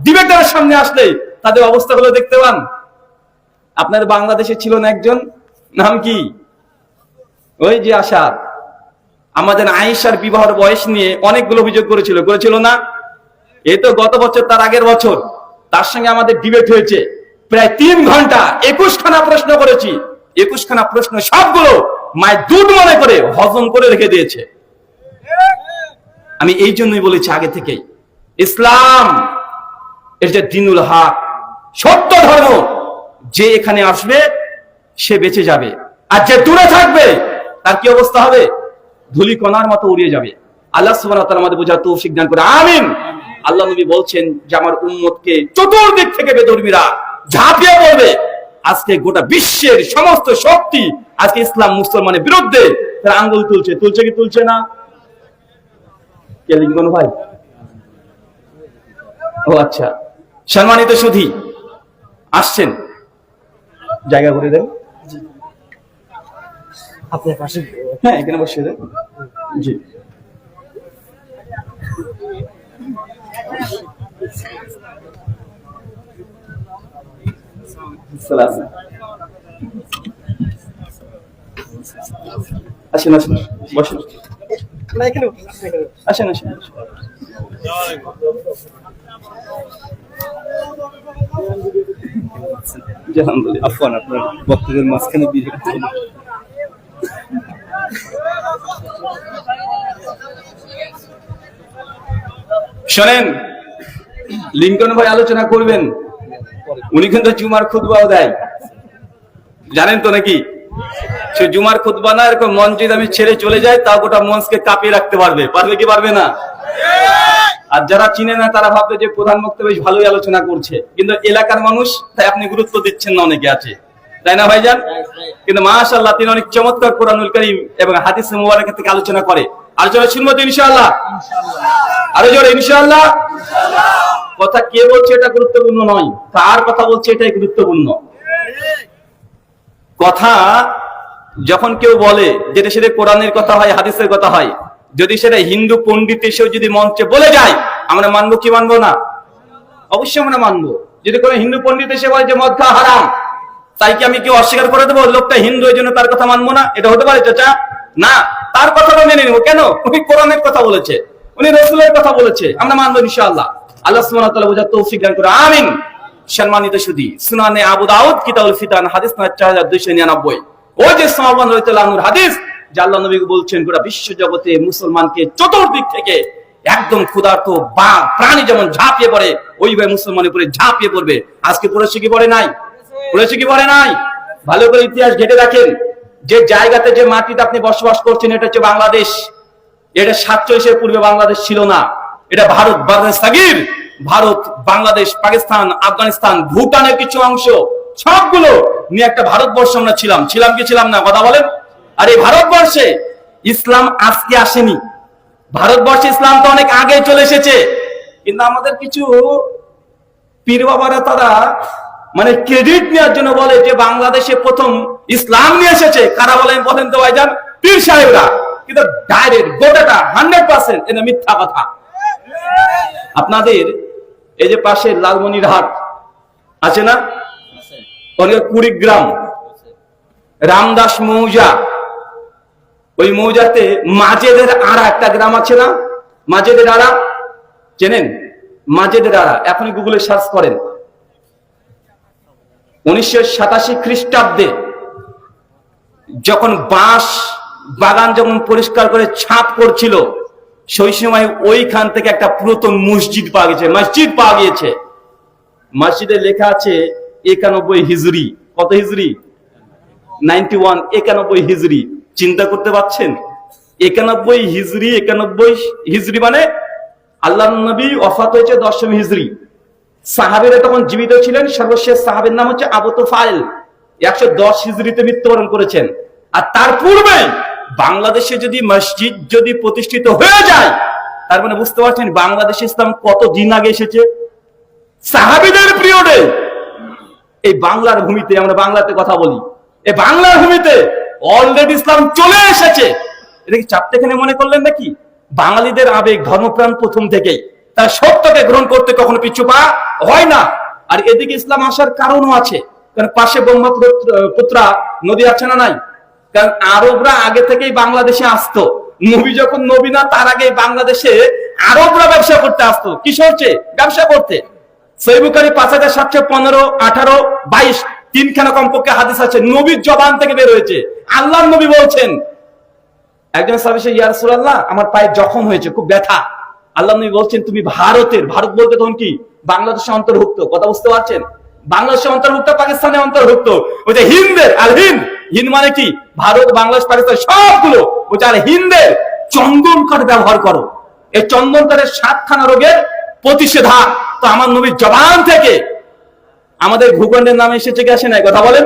ডিবেটারের সামনে আসলে তাদের অবস্থাগুলো দেখতে পান। আপনার বাংলাদেশে ছিল না একজন, নাম কি, ওই যে আশাদ, আমাদের আয়েশার বিবাহের বয়স নিয়ে অনেকগুলো অভিযোগ করেছিল না? এই তো গত বছর, তার আগের বছর তার সঙ্গে আমাদের ডিবেট হয়েছে প্রায় 3 ঘন্টা। 21খানা প্রশ্ন করেছি। 21খানা প্রশ্ন সবগুলো মায়ের দুধ মনে করে হজম করে রেখে দিয়েছে। আমি এই জন্যই বলেছি আগে থেকেই, ইসলাম এর যে দ্বীনুল হক, সত্য ধর্ম, যে এখানে আসবে সে বেঁচে যাবে, আর যে দূরে থাকবে তার কি অবস্থা হবে? ধূলিকণার মতো উড়িয়ে যাবে। আল্লাহ সুবহানাহু ওয়া তাআলা আমাদের বোঝার তৌফিক দান করে, আমিন। আল্লাহ নবী বলছেন যে আমার উম্মতকে চতুর্দিক থেকে বেদর্মীরা ঝাঁপিয়ে পড়বে। আজকে গোটা বিশ্বের সমস্ত শক্তি আজকে ইসলাম মুসলমানের বিরুদ্ধে তারা আঙ্গুল তুলছে। তুলছে কি তুলছে না? কে লিঙ্গন ভাই? ও আচ্ছা, সম্মানিত সুধী আসছেন, জায়গা করে দেন। আপনার পাশে, হ্যাঁ এখানে বসিয়ে দেন। জি, আসেন আসেন, বসেন, না এখানে আসেন আসেন। আলহামদুলিল্লাহ। আফওয়ান, আপনার বক্তব্যের মাঝখানে বিরক্ত হলো। শোনেন, লিঙ্কন ভাই আলোচনা করবেন, উনি কিন্তু জুমার খুতবাও দেয়, জানেন তো নাকি? সে জুমার খুতবা না, এরকম মঞ্চ যদি আমি ছেড়ে চলে যাই তা গোটা মঞ্চকে কাঁপিয়ে রাখতে পারবে। পারবে কি পারবে না? আর যারা চিনে না তারা ভাববে যে প্রধান বক্তা বেশ ভালোই আলোচনা করছে, কিন্তু এলাকার মানুষ তাই আপনি গুরুত্ব দিচ্ছেন না, অনেকে আছে, তাই না ভাইজান? কিন্তু মাশাআল্লাহ তিনি অনেক চমৎকার কোরআনুল কারীম এবং হাদিস মুবারক থেকে আলোচনা করে। আলোচনা শুনবো তো ইনশাআল্লাহ? আরো জোরে ইনশাআল্লাহ। কথা কে বলছে এটা গুরুত্বপূর্ণ নয়, কার কথা বলছে এটাই গুরুত্বপূর্ণ। কথা যখন কেউ বলে যেটা সেটা কোরআনের কথা হয়, হাদিসের কথা হয়, যদি সেটা হিন্দু পণ্ডিত এসেও যদি মঞ্চে বলে যায়, আমরা মানবো কি মানবো না? অবশ্যই আমরা মানবো। যদি কোনো হিন্দু পণ্ডিত এসে বলে যে মদ খাওয়া হারাম, তাই কি আমি কি অস্বীকার করে দেবো লোকটা হিন্দু এই জন্য তার কথা মানবো না? এটা হতে পারে চাচা? না, তার কথাটা মেনে নেবো। কেন? উনি কোরআনের কথা বলেছে, উনি রাসূলের কথা বলেছে, আমরা মানবো ইনশাআল্লাহ। আল্লাহ সুবহানাহু ওয়া তাআলা বোঝার তৌফিক দান করে, আমিন। সম্মানিত সুধী, সুনানে আবু দাউদ কিতাবুল ফিতান হাদিস নম্বর 4299, ওই যে সাহাবান রাদিয়াল্লাহু আনহুর হাদিস, যে আল্লাহ নবী বলছেন গোটা বিশ্ব জগতে মুসলমানকে চতুর্দিক থেকে একদম ক্ষুধার্ত বা প্রাণী যেমন ঝাঁপিয়ে পড়ে, ওইভাবে মুসলমানের উপরে ঝাঁপিয়ে পড়বে। আজকে পড়েছে কি পড়ে নাই? পড়েছে কি পড়ে নাই? ভালো করে ইতিহাস ঘেটে দেখেন, যে জায়গাতে যে মাটিতে আপনি বসবাস করছেন এটা হচ্ছে বাংলাদেশ। এটা 47-এর পূর্বে বাংলাদেশ ছিল না, এটা ভারত, বাংলাদেশ, ভারত, বাংলাদেশ, পাকিস্তান, আফগানিস্তান, ভুটানের কিছু অংশ, সবগুলো নিয়ে একটা ভারতবর্ষ আমরা ছিলাম। ছিলাম কি ছিলাম না? কথা বলেন। আর এই ভারতবর্ষে ইসলাম আজকে আসেনি, ভারতবর্ষে ইসলাম তো অনেক আগে চলে এসেছে। কিন্তু আমাদের কিছু পীর বাবারা তারা মানে ক্রেডিট নেওয়ার জন্য বলে যে বাংলাদেশে প্রথম ইসলাম নিয়ে এসেছে। কারা বলেন বলেন তো ভাইজান? পীর সাহেবরা। কিন্তু ডাইরেক্ট গোটাটা 100% এটা মিথ্যা কথা। আপনাদের এই যে পাশে লালমনিরহাট আছে না, ওখানে কুড়িগ্রাম রামদাস মৌজা, ওই মৌজাতে মাজেদের আড়া একটা গ্রাম আছে না? মাজেদের আড়া চেনেন? মাজেদের আড়া এখনই গুগলে সার্চ করেন। 1987 খ্রিস্টাব্দে যখন বাঁশ বাগান যখন পরিষ্কার করে ছাপ করছিল, সেই সময় ওইখান থেকে একটা পুরাতন মসজিদ পাওয়া গেছে। মসজিদে লেখা আছে 91 হিজরি। কত হিজরি? 91, 91 হিজরি। চিন্তা করতে পারছেন? 91 হিজরি, 91 হিজরি মানে আল্লাহ নবী ওফাত হয়েছে 10ম হিজরি। সাহাবীরা তখন জীবিত ছিলেন। সর্বশেষ সাহাবীর নাম হচ্ছে আবু তুফাইল, 110 হিজরিতে মৃত্যুবরণ করেছেন। আর তার পূর্বে বাংলাদেশে যদি মসজিদ যদি প্রতিষ্ঠিত হয়ে যায়, তার মানে বুঝতে পারছেন বাংলাদেশে ইসলাম কত দিন আগে এসেছে। সাহাবীদের পিরিয়ডে এই বাংলার ভূমিতে, আমরা বাংলাতে কথা বলি, এই বাংলার ভূমিতে অলরেডি ইসলাম চলে এসেছে। এটা কি চারটেখানে মনে করলেন নাকি? বাঙালিদের আবেগ ধর্মপ্রাণ প্রথম থেকেই, তার সত্যকে গ্রহণ করতে কখনো পিছু পা হয় না। আর এদিকে ইসলাম আসার কারণও আছে, কারণ পাশে ব্রহ্মপুত্রা নদী আছে না নাই? কারণ আরবরা আগে থেকেই বাংলাদেশে আসতো। নবী যখন নবী না, তার আগে বাংলাদেশে আরবরা ব্যবসা করতে আসতো। কি করছে? ব্যবসা করতে। সহিহ বুখারী 5715, 18, 22 তিনখানা কমপক্ষে হাদিস আছে, নবীর জবান থেকে বের হয়েছে। আল্লাহর নবী বলছেন, একজন সাহাবী বলছে, ইয়া রাসূলুল্লাহ, আমার পায়ে জখম হয়েছে, খুব ব্যথা। আল্লাহর নবী বলছেন, তুমি ভারতের, ভারত বলতে তখন কি বাংলাদেশে অন্তর্ভুক্ত, কথা বুঝতে পারছেন? বাংলাদেশে অন্তর্ভুক্ত, পাকিস্তানে অন্তর্ভুক্ত। ওই যে হিন্দের, আল হিন্দ, হিন্দ মানে কি ভারত, বাংলাদেশ, পাকিস্তান সবগুলো। ওই যে আল হিন্দের চন্দন কাঠ ব্যবহার করো, এই চন্দন কাঠের 7খানা রোগের প্রতিষেধা। তো আমার নবীর জবান থেকে আমাদের ভূখণ্ডের নামে এসেছে কি আসে নাই, কথা বলেন?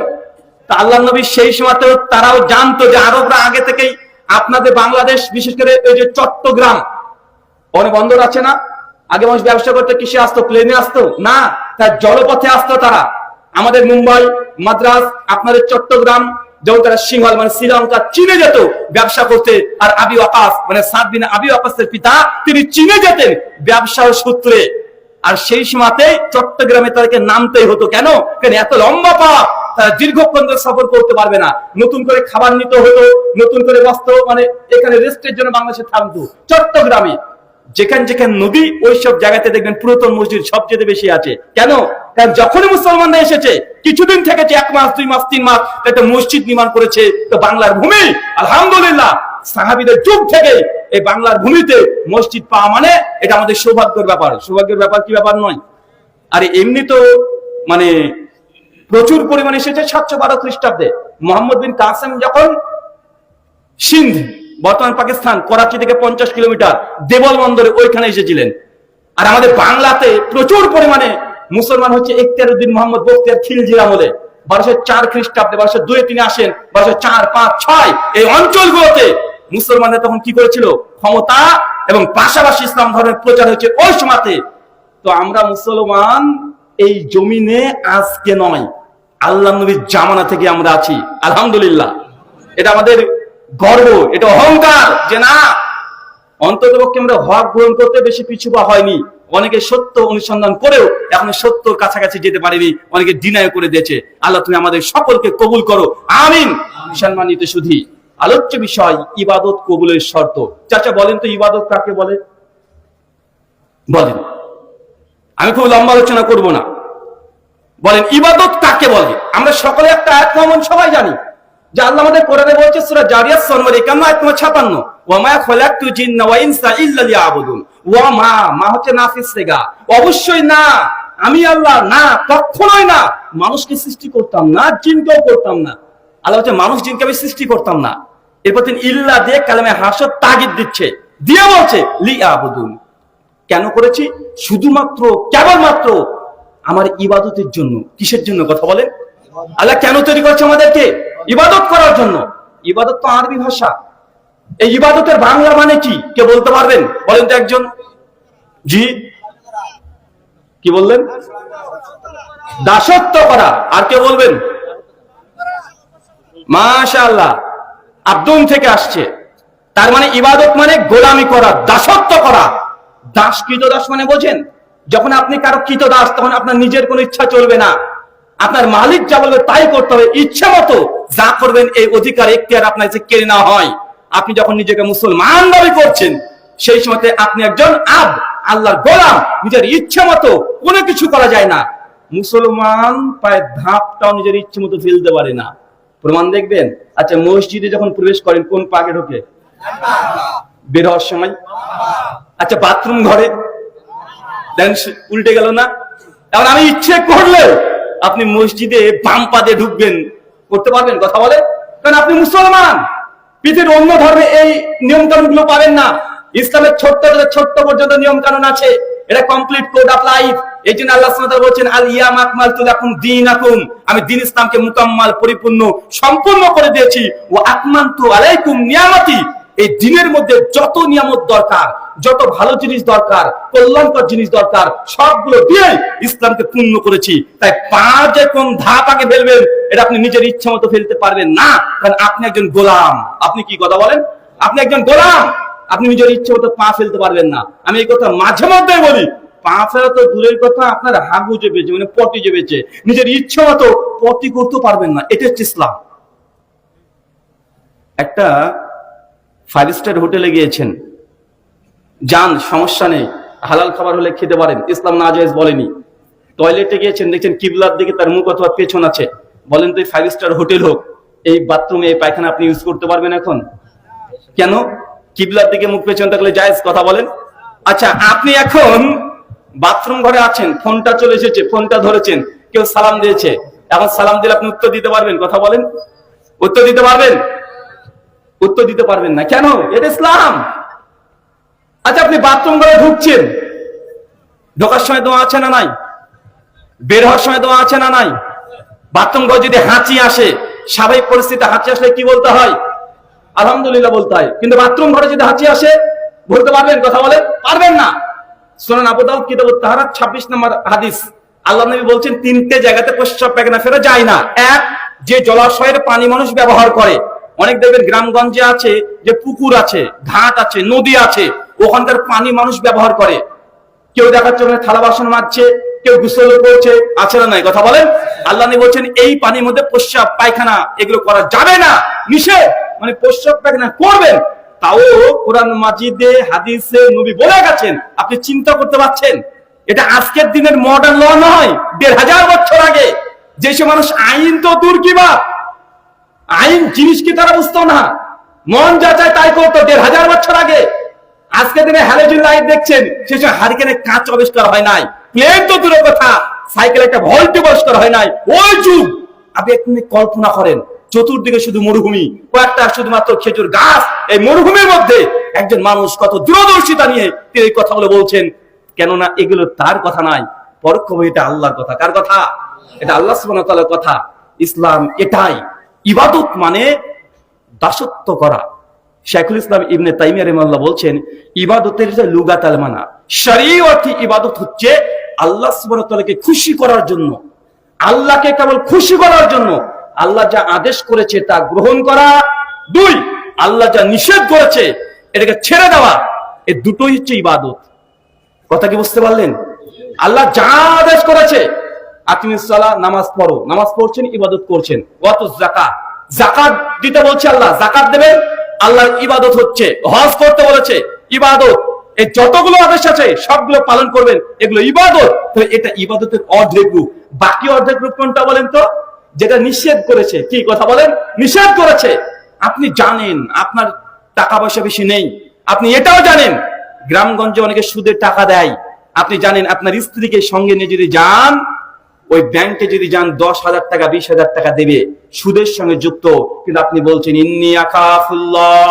তা আল্লাহর নবী সেই সময়তেও তারাও জানতো যে আরবরা আগে থেকেই আপনাদের বাংলাদেশ, বিশেষ করে এই যে চট্টগ্রাম, অনেক বন্দর আছে না, আগে মানুষ ব্যবসা করতে কিসে আসতো? প্লেনে আসতো না, তার জলপথে আসতো তারা। আমাদের মুম্বাই, মাদ্রাজ, আপনাদের চট্টগ্রাম, যেমন তারা সিংহল মানে শ্রীলঙ্কা, চীনে যেত ব্যবসা করতে। আর আবি ওয়াকাস মানে সাদ বিন আবি ওয়াকাসের পিতা, তিনি চীনে যেতেন ব্যবসার সূত্রে। আর সেই সময়তে চট্টগ্রামে তাদেরকে নামতেই হতো। কেন? এত লম্বা পথ, তারা দীর্ঘক্ষণ সফর করতে পারবে না। নতুন করে খাবার নিতে হতো, নতুন করে বস্ত্র, মানে এখানে রেস্টের জন্য বাংলাদেশে থামতো। চট্টগ্রামে যেখানে যেখানে নদী, ওই সব জায়গাতে দেখবেন পুরাতন মসজিদ সবচেয়ে বেশি আছে। কেন? কারণ যখনই মুসলমানরা এসেছে, কিছুদিন থেকেছে, 1 মাস, 2 মাস, 3 মাস, একটা মসজিদ নির্মাণ করেছে। তো বাংলার ভূমি, আলহামদুলিল্লাহ, সাহাবীদের যুগ থেকে এই বাংলার ভূমিতে মসজিদ পাওয়া মানে এটা আমাদের সৌভাগ্যের ব্যাপার। সৌভাগ্যের ব্যাপার কি ব্যাপার নয়? আর এমনি তো মানে প্রচুর পরিমাণে এসেছে। 712 খ্রিস্টাব্দে মোহাম্মদ বিন কাসেম যখন সিন্ধ, বর্তমান পাকিস্তান, করাচি থেকে 50 কিলোমিটার দেবল বন্দরে, ওইখানে এসেছিলেন। আর আমাদের বাংলাতে প্রচুর পরিমাণে মুসলমান হচ্ছে ইখতিয়ার উদ্দিন মোহাম্মদ বখতিয়ার খিলজির আমলে 1204 খ্রিস্টাব্দে, 1202 তিনি আসেন, 1204, 5, 6 এই অঞ্চলগুলোতে মুসলমানরা তখন কি করেছিল? ক্ষমতা এবং পাশাপাশি ইসলাম ধর্মের প্রচার হয়েছে ওই সময়তে। তো আমরা মুসলমান এই জমিনে আজকে নয়, আল্লাহর নবীর জামানা থেকে আমরা আছি, আলহামদুলিল্লাহ। এটা আমাদের গর্ব, এটা অহংকার যে না, অন্ততপক্ষে আমরা হক গ্রহণ করতে বেশি পিছু পা হয়নি। অনেকে সত্য অনুসন্ধান করেও এখন সত্যর কাছাকাছি যেতে পারেনি, অনেকে ডিনাই করে দিয়েছে। আল্লাহ তুমি আমাদের সকলকে কবুল করো, আমিন। সম্মানিত সুধী, আলোচ্য বিষয় ইবাদত কবুলের শর্ত। চাচা বলেন তো ইবাদত কাকে বলে? বলেন, আমি খুব লম্বা আলোচনা করব না। বলেন ইবাদত কাকে বলে? আমরা সকলে একটা আয়াত কমন সবাই জানি, যে আল্লাহ আমাদের কোরআনে বলছে সূরা জারিয়াত নম্বর 51 আয়াত নম্বর 56, ওয়া মা খালাকতু জিন্না ওয়া ইনসা ইল্লা লিয়াবুদুন। ওয়া মা হচ্ছে নাফিস সেগা, অবশ্যই না, আমি আল্লাহ না, কখনোই না মানুষকে সৃষ্টি করতাম না, জিনকেও করতাম না। আল্লাহ হচ্ছে মানুষ জিনকে আমি সৃষ্টি করতাম না। এরপর তিনি ইল্লা দিয়ে কালামে হাসর তাগিদ দিচ্ছে, দিয়ে বলছে লিয়াবুদুন। কেন করেছি? শুধুমাত্র, কেবলমাত্র আমার ইবাদতের জন্য। কিসের জন্য? কথা বলেন। আল্লাহ কেন তৈরি করেছে আমাদেরকে? ইবাদত করার জন্য। ইবাদত তো আরবি ভাষা। এই ইবাদতের বাংলা মানে কি কে বলতে পারবেন? বলেন তো একজন। জি, কি বললেন? দাসত্ব করা। আর কে বলবেন? মাশাআল্লাহ, আব্দুন থেকে আসছে। তার মানে ইবাদত মানে গোলামি করা, দাসত্ব করা। দাস, কৃতদাস মানে বোঝেন? যখন আপনি কারো কৃতদাস, তখন আপনার নিজের কোনো ইচ্ছা চলবে না, আপনার মালিক যা বলবে তাই করতে হবে। ইচ্ছা মতো যা করবেন, এই অধিকার এখতিয়ার আপনার কাছে কেড়ে নেওয়া হয়। আপনি যখন নিজেকে মুসলমান দাবি করছেন, সেই সময়তে আপনি একজন আব্দ, আল্লাহর গোলাম। নিজের ইচ্ছা মতো কোনো কিছু করা যায় না। মুসলমান পায়ের ধাপটাও নিজের ইচ্ছে মতো ফেলতে পারে না। প্রমাণ দেখবেন। আচ্ছা, মসজিদে যখন প্রবেশ করেন কোন পাকে ঢোকে? বের হওয়ার সময়। আচ্ছা, বাথরুম ঘরে দেন, উল্টে গেল না? এখন আমি ইচ্ছে করলেও আপনি মসজিদে বাম পা দিয়ে ঢুকবেন, করতে পারবেন? কথা বলে। কারণ আপনি মুসলমান। পৃথিবীর অন্য ধর্মে এই নিয়ম কানুন গুলো পাবেন না। ইসলামের ছোট্ট থেকে ছোট্ট পর্যন্ত নিয়ম কানুন আছে, এটা কমপ্লিট কোড অফ লাইফ। এই জন্য আল্লাহ সুবহানাহু ওয়া তাআলা বলেছেন আল ইয়াউমা আকমালতু লাকুম দীনাকুম, আমি দ্বীন ইসলামকে মুকাম্মাল, পরিপূর্ণ, সম্পূর্ণ করে দিয়েছি। ওয়া আকমালতু আলাইকুম নিয়ামতি, এই দ্বীনের মধ্যে যত নিয়ামত দরকার, যত ভালো জিনিস দরকার, কল্যাণকর জিনিস দরকার, সবগুলো দিয়ে ইসলামকে পূর্ণ করেছি। তাই পা যে কোন ধাপ আগে ফেলবেন, এটা আপনি নিজের ইচ্ছা মতো ফেলতে পারবেন না, কারণ আপনি একজন গোলাম। আপনি কি কথা বলেন? আপনি একজন গোলাম, আপনি নিজের ইচ্ছা মতো পা ফেলতে পারবেন না। আমি এই কথা মাঝে মধ্যে বলি, পা ফেলা তো দূরের কথা, আপনার হাগু চেপেছে, মানে পটি চেপেছে, নিজের ইচ্ছা মতো পটি করতে পারবেন না। এটা হচ্ছে ইসলাম। একটা 5 স্টার হোটেলে গিয়েছেন, যান, সমস্যা নেই, হালাল খাবার হলে খেতে পারেন, ইসলাম নাজায়েজ বলেনি। টয়লেটে গিয়েছেন, দেখছেন কিবলার দিকে তার মুখ অথবা পেছন আছে, বলেন তো 5 স্টার হোটেল হোক, এই বাথরুমে এই পায়খানা আপনি ইউজ করতে পারবেন এখন? কেন? কিবলার দিকে মুখ পেছন থাকলে জায়েজ, কথা বলেন। আচ্ছা, আপনি এখন বাথরুম ঘরে আছেন, ফোনটা চলে এসেছে, ফোনটা ধরেছেন, কেউ সালাম দিয়েছে, এখন সালাম দিলে আপনি উত্তর দিতে পারবেন? কথা বলেন, উত্তর দিতে পারবেন? উত্তর দিতে পারবেন না। কেন? এটা ইসলাম। আচ্ছা, আপনি বাথরুম ঘরে ঢুকছেন, ঢোকার সময় দোয়া আছে না নাই? বের হওয়ার সময় দোয়া আছে না নাই? বাথরুম ঘরে যদি হাঁচি আসে, স্বাভাবিক পরিস্থিতিতে হাঁচি আসলে কি বলতে হয়? আলহামদুলিল্লাহ বলতে হয়। কিন্তু বাথরুম ঘরে যদি হাঁচি আসে, বলতে পারবেন? কথা বলেন, পারবেন না। সুনান আবু দাউদ কিতাবুত তাহারাত 26 নম্বর হাদিস, আল্লাহ নবী বলছেন 3টে জায়গাতে প্রস্রাব পায়খানা ফেরা যায় না। এক, যে জলাশয়ের পানি মানুষ ব্যবহার করে। অনেক দেখবেন গ্রামগঞ্জে আছে যে পুকুর আছে, ঘাট আছে, নদী আছে, ওখানকার পানি মানুষ ব্যবহার করে। কেউ দেখাচ্ছে ওখানে থালা বাসন মাজছে, কেউ গোসল করছে, আছে না নাই? কথা বলেন। আল্লাহ নবী বলছেন এই পানির মধ্যে প্রস্রাব পায়খানা এগুলো করা যাবে না, নিষেধ। মানে প্রস্রাব পায়খানা করবেন, তাও কোরআন মাজিদে হাদিসে নবী বলে গেছেন। আপনি চিন্তা করতে পারছেন? এটা আজকের দিনের মডার্ন ল নয়, 1500 বছর আগে। যেসব মানুষ আইন তো দূর কি বা আইন জিনিস কি তারা বুঝতো না, মন যা চায় তাই করতো 1500 বছর আগে। আজকের দিনে হ্যালোজেন লাইট দেখছেন, সেসব হারিকেনে কাঁচ আবিষ্কার হয় নাই, প্লেন তো দূরের কথা, সাইকেল একটা ভল্টি আবিষ্কার হয় নাই। ওই যুগ আপনি একটু কল্পনা করেন, চতুর্দিকে শুধু মরুভূমি, কয়েকটা শুধুমাত্র খেজুর গাছ। এই মরুভূমির মধ্যে একজন মানুষ কত দূরদর্শিতা নিয়ে তিনি এই কথাগুলো বলছেন। কেননা এগুলো তার কথা নাই, পরোক্ষভাবে এটা আল্লাহর কথা। কার কথা? এটা আল্লাহ সুবহানাহু ওয়া তাআলার কথা। ইসলাম এটাই। ইবাদত মানে দাসত্ব করা। শাইখুল ইসলাম ইবনে তাইমিয়া রাহিমাহুল্লাহ বলছেন, ইবাদতের যে লুগাত আল মানা, শরঈ অর্থে ইবাদত হচ্ছে আল্লাহ সুবহানাহু ওয়া তাআলাকে খুশি করার জন্য, আল্লাহকে কেবল খুশি করার জন্য। আল্লাহ যা আদেশ করেছে তা গ্রহণ করা। 2, আল্লাহ যা নিষেধ করেছে এটাকে ছেড়ে দেওয়া। এই দুটোই হচ্ছে ইবাদত। কথা কি বুঝতে পারলেন? আল্লাহ যা আদেশ করেছে, আকিমিস সালাহ, নামাজ পড়ো, নামাজ পড়ছেন, ইবাদত করছেন। ওয়াতুজ যাকাত, যাকাত দিতে বলছে আল্লাহ, যাকাত দেবেন, আল্লাহর ইবাদত হচ্ছে। হজ করতে বলেছে, ইবাদত। এই যতগুলো আদেশ আছে সবগুলো পালন করবেন, এগুলো ইবাদত। তো এটা ইবাদতের অর্ধেক রূপ। বাকি অর্ধেক রূপ কোনটা বলেন তো? যেটা নিষেধ করেছে। কি কথা বলেন? নিষেধ করেছে। আপনি জানেন আপনার টাকা পয়সা বেশি নেই, আপনি এটাও জানেন গ্রামগঞ্জে অনেকে সুদের টাকা দেয়। আপনি জানেন আপনার স্ত্রীকে সঙ্গে নিয়ে যদি যান, ওই ব্যাংকে যদি যান 10,000 টাকা 20,000 টাকা দেবে, সুদের সঙ্গে যুক্ত। কিন্তু আপনি বলছেন ইন্নী আখাফুল্লাহ,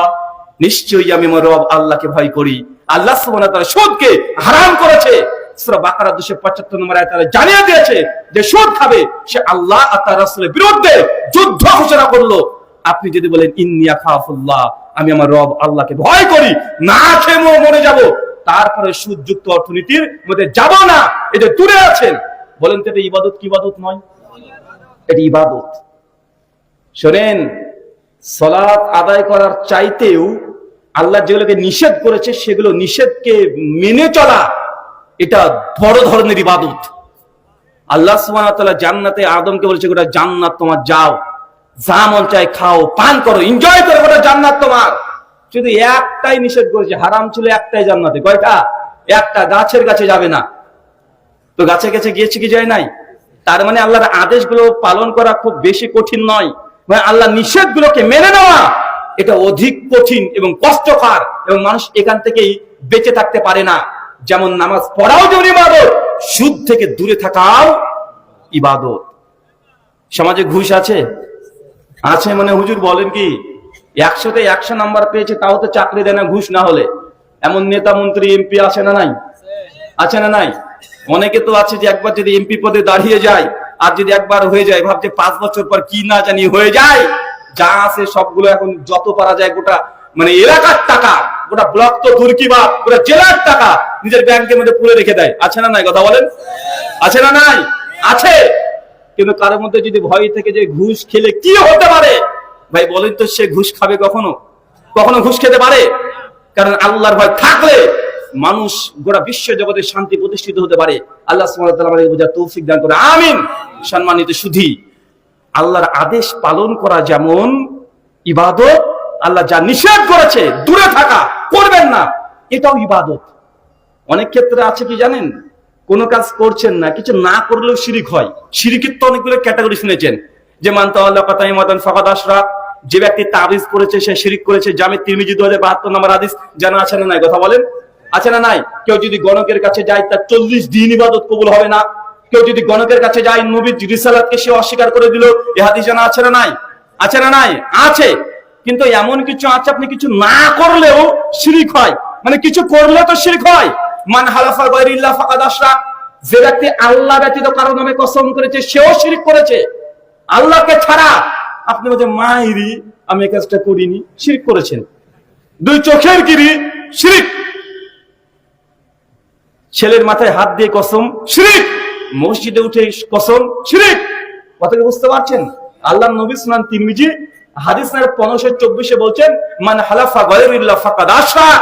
নিশ্চয়ই আমি আমার রব আল্লাহকে ভয় করি। আল্লাহ সুবহানাহু ওয়া তাআলা সুদকে হারাম করেছে। সূরা বাকারা 275 নম্বর আয়াতে আল্লাহ জানিয়ে দিয়েছে যে সুদ খাবে সে আল্লাহ আর তার রাসূলের বিরুদ্ধে যুদ্ধ ঘোষণা করলো। আপনি যদি বলেন ইন্নী আখাফুল্লাহ, আমি আমার রব আল্লাহকে ভয় করি, না খেয়ে মরে যাব, তারপরে সুদযুক্ত অর্থনীতির মধ্যে যাব না, এটা দূরে আছেন, বলেন তো এটা ইবাদত কি ইবাদত নয়? এটা ইবাদত। শোনেন, সালাত আদায় করার চাইতেও আল্লাহ যেগুলোকে নিষেধ করেছে সেগুলো নিষেধকে মেনে চলা, এটা বড় ধরনের ইবাদত। আল্লাহ সুবহানাহু ওয়া তাআলা জান্নাতে আদমকে বলেছে, গোটা জান্নাত তোমার, যাও, যা মন চায় খাও, পান করো, এনজয় করো, গোটা জান্নাত তোমার। শুধু একটাই নিষেধ করেছে, হারাম ছিল একটাই জান্নাতে। কয়টা? একটা, গাছের কাছে যাবে না। তো গাছের কাছে গিয়েছে কি যায় নাই? তার মানে আল্লাহর আদেশগুলো পালন করা খুব বেশি কঠিন নয়, মানে আল্লাহ নিষেধগুলোকে মেনে নেওয়া এটা অধিক কঠিন এবং কষ্টকর, এবং মানুষ এখান থেকেই বেঁচে থাকতে পারে না। যেমন নামাজ পড়াও যেমন ইবাদত, সুদ থেকে দূরে থাকাও ইবাদত। সমাজে ঘুষ আছে? আছে মানে হুজুর বলেন কি 100তে 100 নাম্বার পেয়েছে, তাও তো চাকরি দেয় না ঘুষ না হলে। এমন নেতা মন্ত্রী এমপি আছে না নাই? আছে না নাই? অনেকে তো আছে যে একবার যদি এমপি পদে দাঁড়িয়ে যায়, আর যদি একবার হয়ে যায়, ভাবছে 5 বছর পর কি না জানি হয়ে যায়। যা আছে সবগুলো এখন যত পারা যায় গোটা মানে এলাকার টাকা, গোটা ব্লক তো দূর কি বা গোটা জেলার টাকা নিজের ব্যাংকের মধ্যে পুরে রেখে দেয়। আছে না নাই? কথা বলেন, আছে না নাই? আছে। কিন্তু কারোর মধ্যে যদি ভয় থেকে যে ঘুষ খেলে কি হতে পারে, ভাই বলেন তো, সে ঘুষ খাবে কখনো? কখনো ঘুষ খেতে পারে? কারণ আল্লাহর ভয় থাকলে মানুষ গোটা বিশ্ব জগতে শান্তি প্রতিষ্ঠিত হতে পারে। আল্লাহ সুবহানাহু ওয়া তাআলা আমাদের বোঝার তৌফিক দান করে, আমিন। সম্মানিত সুধী, আল্লাহর আদেশ পালন করা যেমন ইবাদত, আল্লাহ যা নিষেধ করেছে দূরে থাকা, করবেন না, এটাও ইবাদত। অনেক ক্ষেত্রে আছে কি জানেন, কোনো কাজ করছেন না, কিছু না করলেও শিরিক হয়। শিরিকের তো অনেকগুলো ক্যাটাগরি শুনেছেন, যে মানতা আল্লাহ কাতাই মাদান ফাকাদ আশরাক, যে ব্যক্তি তাবিজ করেছে সে শিরিক করেছে। জামে তিরমিজি 2072 নম্বর হাদিস, জানা আছে না নাই? কথা বলেন, আছে না নাই? কেউ যদি গণকের কাছে যায় তার 40 দিন ইবাদত কবুল হবে না। কেউ যদি গণকের কাছে যায় নবীর রিসালাতকে সে অস্বীকার করে দিল। এই হাদিস জানা আছে না নাই? আছে না নাই? আছে। কিন্তু এমন কিছু আছে আপনি কিছু না করলেও শিরিক হয়, মানে কিছু করলে তো শিরিক হয়। মান হালাফা গায়রিল্লাহ ফাকাদ আশরাক, যে ব্যক্তি আল্লাহ ব্যতীত কারো নামে কসম করেছে সেও শিরিক করেছে। আল্লাহকে ছাড়া আপনি বলছেন মাইরি আমি এই কাজটা করিনি, শিরিক করেছেন। দুই চোখের গিরি, শিরিক। ছেলের মাথায় হাত দিয়ে কসম, শিরিক। মসজিদে উঠে কসম, শিরিক। কথা কি বুঝতে পারছেন? আল্লাহর নবী সুনান তিরমিজি হাদিস নাম্বার 1524 বলছেন, মান হালাফা গায়রিল্লাহ ফাকাদ আশরাক,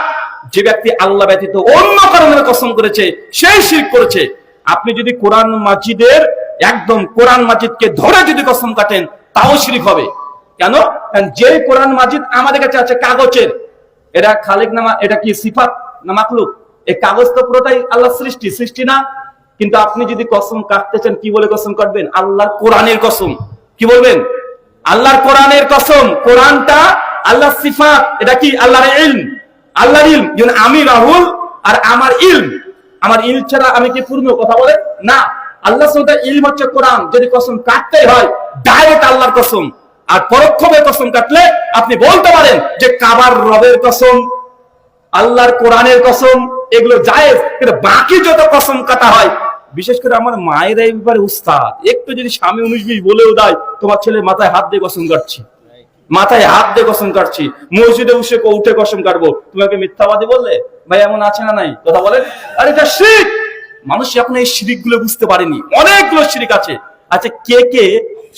যে ব্যক্তি আল্লাহ ব্যতীত অন্য কারো নামে কসম করেছে সেই শিরক করেছে। আপনি যদি কোরআন মাজিদের একদম কোরআন মাজিদকে ধরে যদি কসম কাটেন তাও শিরক হবে। কেন? কারণ যে কোরআন মাজিদ আমাদের কাছে আছে কাগজের, এটা খালিক নামা, এটা কি সিফাত না মাখলুক? এই কাগজ তো পুরোটাই আল্লাহর সৃষ্টি না? কিন্তু আপনি যদি কসম কাটতে চান কি বলে কসম কাটবেন? আল্লাহর কোরআনের কসম। কি বলবেন? আল্লাহর কোরআনের কসম। কোরআনটা আল্লাহর সিফাত, এটা কি আল্লাহর ইলম। আল্লাহর ইলম, যেমন আমি রাহুল আর আমার ইলম, আমার ইলম ছাড়া আমি কি পূর্ণ? কথা বলে না। আল্লাহ সুবহানাহু ইলম হচ্ছে কোরআন। যদি কসম কাটতে হয় ডাইরেক্ট আল্লাহর কসম। আর পরোক্ষভাবে কসম কাটলে আপনি বলতে পারেন যে কাবার রবের কসম, আল্লাহর কোরআনের কসম, এগুলো জায়েজ। কিন্তু বাকি যত কসম কাটা হয়, বিশেষ করে আমার মায়ের এই ব্যাপারে উস্তাদ, একটু যদি স্বামী 19-20 বলেও দেয় তোমার ছেলে মাথায় হাত দিয়ে কসম কাটছি, মাথায় হাত দিয়ে কসম কাটছি, মসজিদে উঠে কসম কাটবো, তোমাকে মিথ্যাবাদী বললে? ভাই এমন আছে না নাই? কথা বলেন। আর এটা শিরক। মানুষ এখন এই শিরক গুলো বুঝতে পারেনি, অনেকগুলো শিরক আছে। আচ্ছা, কে কে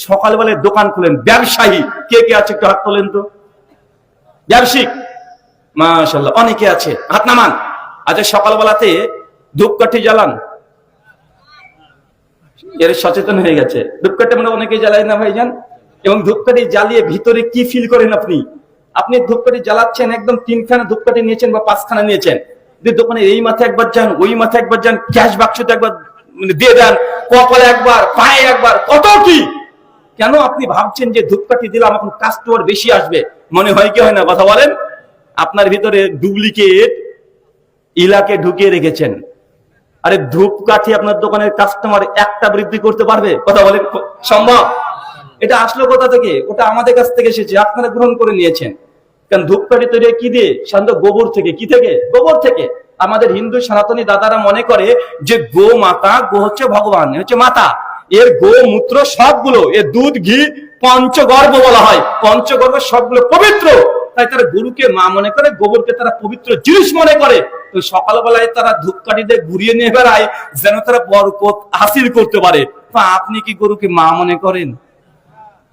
সকালবেলায় দোকান খুলেন, ব্যবসায়ী কে কে আছে একটু হাত তোলেন তো। ব্যবসায়িক মাশাআল্লাহ অনেকে আছে, হাত নামান। আচ্ছা, সকালবেলাতে ধূপকাঠি জ্বালান? এর সচেতন হয়ে গেছে। ধূপকাঠি আমরা অনেকে জ্বালাই না ভাইজান? এবং ধূপকাঠি জ্বালিয়ে ভিতরে কি ফিল করেন আপনি? আপনি ধূপকাঠি জ্বালাচ্ছেন, একদম 3খানা ধূপকাঠি নিয়েছেন বা 5খানা নিয়েছেন, দোকানে এই মাথায় একবার যান, ওই মাথায় একবার যান, ক্যাশ বাক্সতে একবার দিয়ে দেন, কপালে একবার, পায়ে একবার, কত কি। কেন? আপনি ভাবছেন যে ধূপকাঠি দিলাম এখন কাস্টমার বেশি আসবে। মনে হয় কি হয় না? কথা বলেন। আপনার ভিতরে ডুপ্লিকেট ইলাকে ঢুকিয়ে রেখেছেন। আরে ধূপকাঠি আপনার দোকানের কাস্টমার একটা বৃদ্ধি করতে পারবে? কথা বলেন, সম্ভব? এটা আসলো কোথা থেকে? ওটা আমাদের কাছ থেকে এসেছে, আপনারা গ্রহণ করে নিয়েছেন। কারণ ধূপকাঠি তৈরি কি দিয়ে? সাধারণত গোবর থেকে। কি থেকে? গোবর থেকে। আমাদের হিন্দু সনাতনী দাদারা মনে করে যে গো মাতা, গো হচ্ছে ভগবান, হচ্ছে মাতা, এর গোমূত্র সবগুলো, এর দুধ ঘি পঞ্চগর্ভ বলা হয়, পঞ্চগর্ভ সবগুলো পবিত্র। তাই তারা গরুকে মা মনে করে, গোবরকে তারা পবিত্র জিনিস মনে করে। তো সকালবেলায় তারা ধূপকাঠি দিয়ে ঘুরিয়ে নিয়ে বেড়ায় যেন তারা বরকত হাসিল করতে পারে। তা আপনি কি গরুকে মা মনে করেন?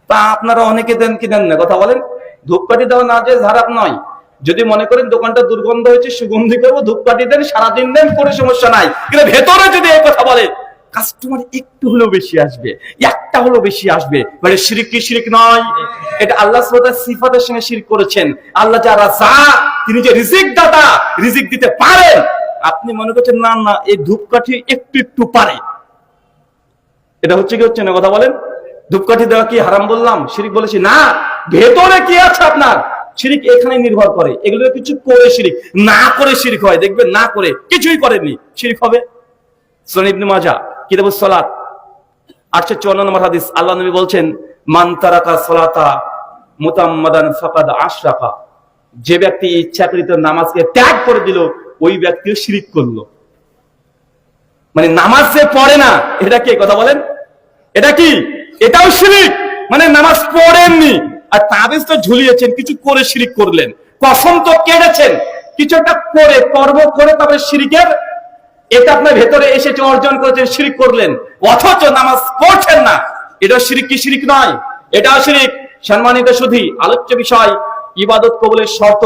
তা আপনারা অনেকে দেন কি দেন না? কথা বলেন। ধূপকাঠি দেওয়া না যে খারাপ নয়। যদি মনে করেন দোকানটা দুর্গন্ধ হয়েছে, সুগন্ধি করবো, ধূপকাঠি দেন, সারাদিন দেন, কোনো সমস্যা নাই। কিন্তু ভেতরে যদি এই কথা বলে, কাস্টমার একটু হলেও বেশি আসবে, একটা হলেও বেশি আসবে। মানে শিরক কি শিরক নয়? এটা আল্লাহ সুবহানাহু ওয়া তাআলা সিফাতের সঙ্গে শিরক করেছেন। আল্লাহ যা রাজ্জাক, তিনি যে রিজিক দাতা, রিজিক দিতে পারেন। আপনি মনে করছেন না না এই ধূপকাঠি একটু একটু পারে, এটা হচ্ছে কি হচ্ছে না? কথা বলেন। ধূপকাঠি দেওয়া কি হারাম বললাম? শিরক বলেছি না। ভেতরে কি আছে আপনার, শিরক এখানে নির্ভর করে। এগুলো কিছু করে শিরক, না করে শিরক হয়। দেখবেন না করে কিছুই করেননি, শিরক হবে। সুনান ইবনে মাজাহ কিতাবুস সালাত 854 নম্বর হাদিস, আল্লাহ নবী বলছেন, মান তারাকা সালাতা মুতাম্মাদান ফাকাদ আশরাকা, যে ব্যক্তি ইচ্ছাকৃত নামাজকে ত্যাগ করে দিল ওই ব্যক্তিও শিরক করলো। মানে নামাজ যে পড়ে না, এটা কি? কথা বলেন। এটা কি? এটাও শিরক। মানে নামাজ পড়েননি আর তাবিজ তো ঝুলিয়েছেন, কিছু করে শিরক করলেন। কসম তো কেটেছেন, কিছু একটা করে কর্ম করে তবে শিরকের এটা আপনার ভেতরে এসেছে, অর্জন করেছেন, শিরক করলেন, অথচ নামাজ পড়ছেন না। এটা শিরক কি শিরক নয়? এটাও শিরক। সম্মানিত সুধী, আলোচ্য বিষয় ইবাদত কবুলের শর্ত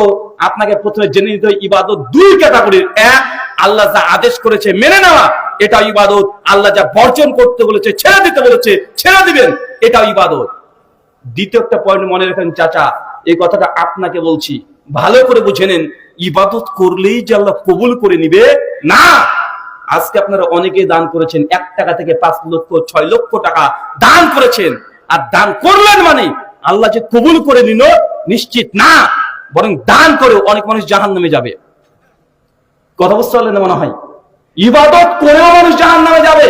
আপনাকে প্রথমে জেনে নিতে হয়। ইবাদত দুই ক্যাটাগরির। এক, আল্লাহ যা আদেশ করেছে মেনে নেওয়া, এটা ইবাদত। আল্লাহ যা বর্জন করতে বলেছে, ছেড়ে দিতে বলেছে, ছেড়ে দিবেন, এটাও ইবাদত। দ্বিতীয় একটা পয়েন্ট মনে রাখেন চাচা, এই কথাটা আপনাকে বলছি, ভালো করে বুঝে নেন। ইবাদত করলেই যে আল্লাহ কবুল করে নিবে না। আজকে আপনারা অনেকেই দান করেছেন, 1 টাকা থেকে 5 লক্ষ 6 লক্ষ টাকা দান করেছেন। আর দান করলেন মানে আল্লাহ যে কবুল করে নিল নিশ্চিত না, বরং দান করে অনেক মানুষ জাহান্নামে যাবে। কথা বুঝতে পারলেন না মনে হয়? ইবাদত করেও মানুষ জাহান্নামে যাবে।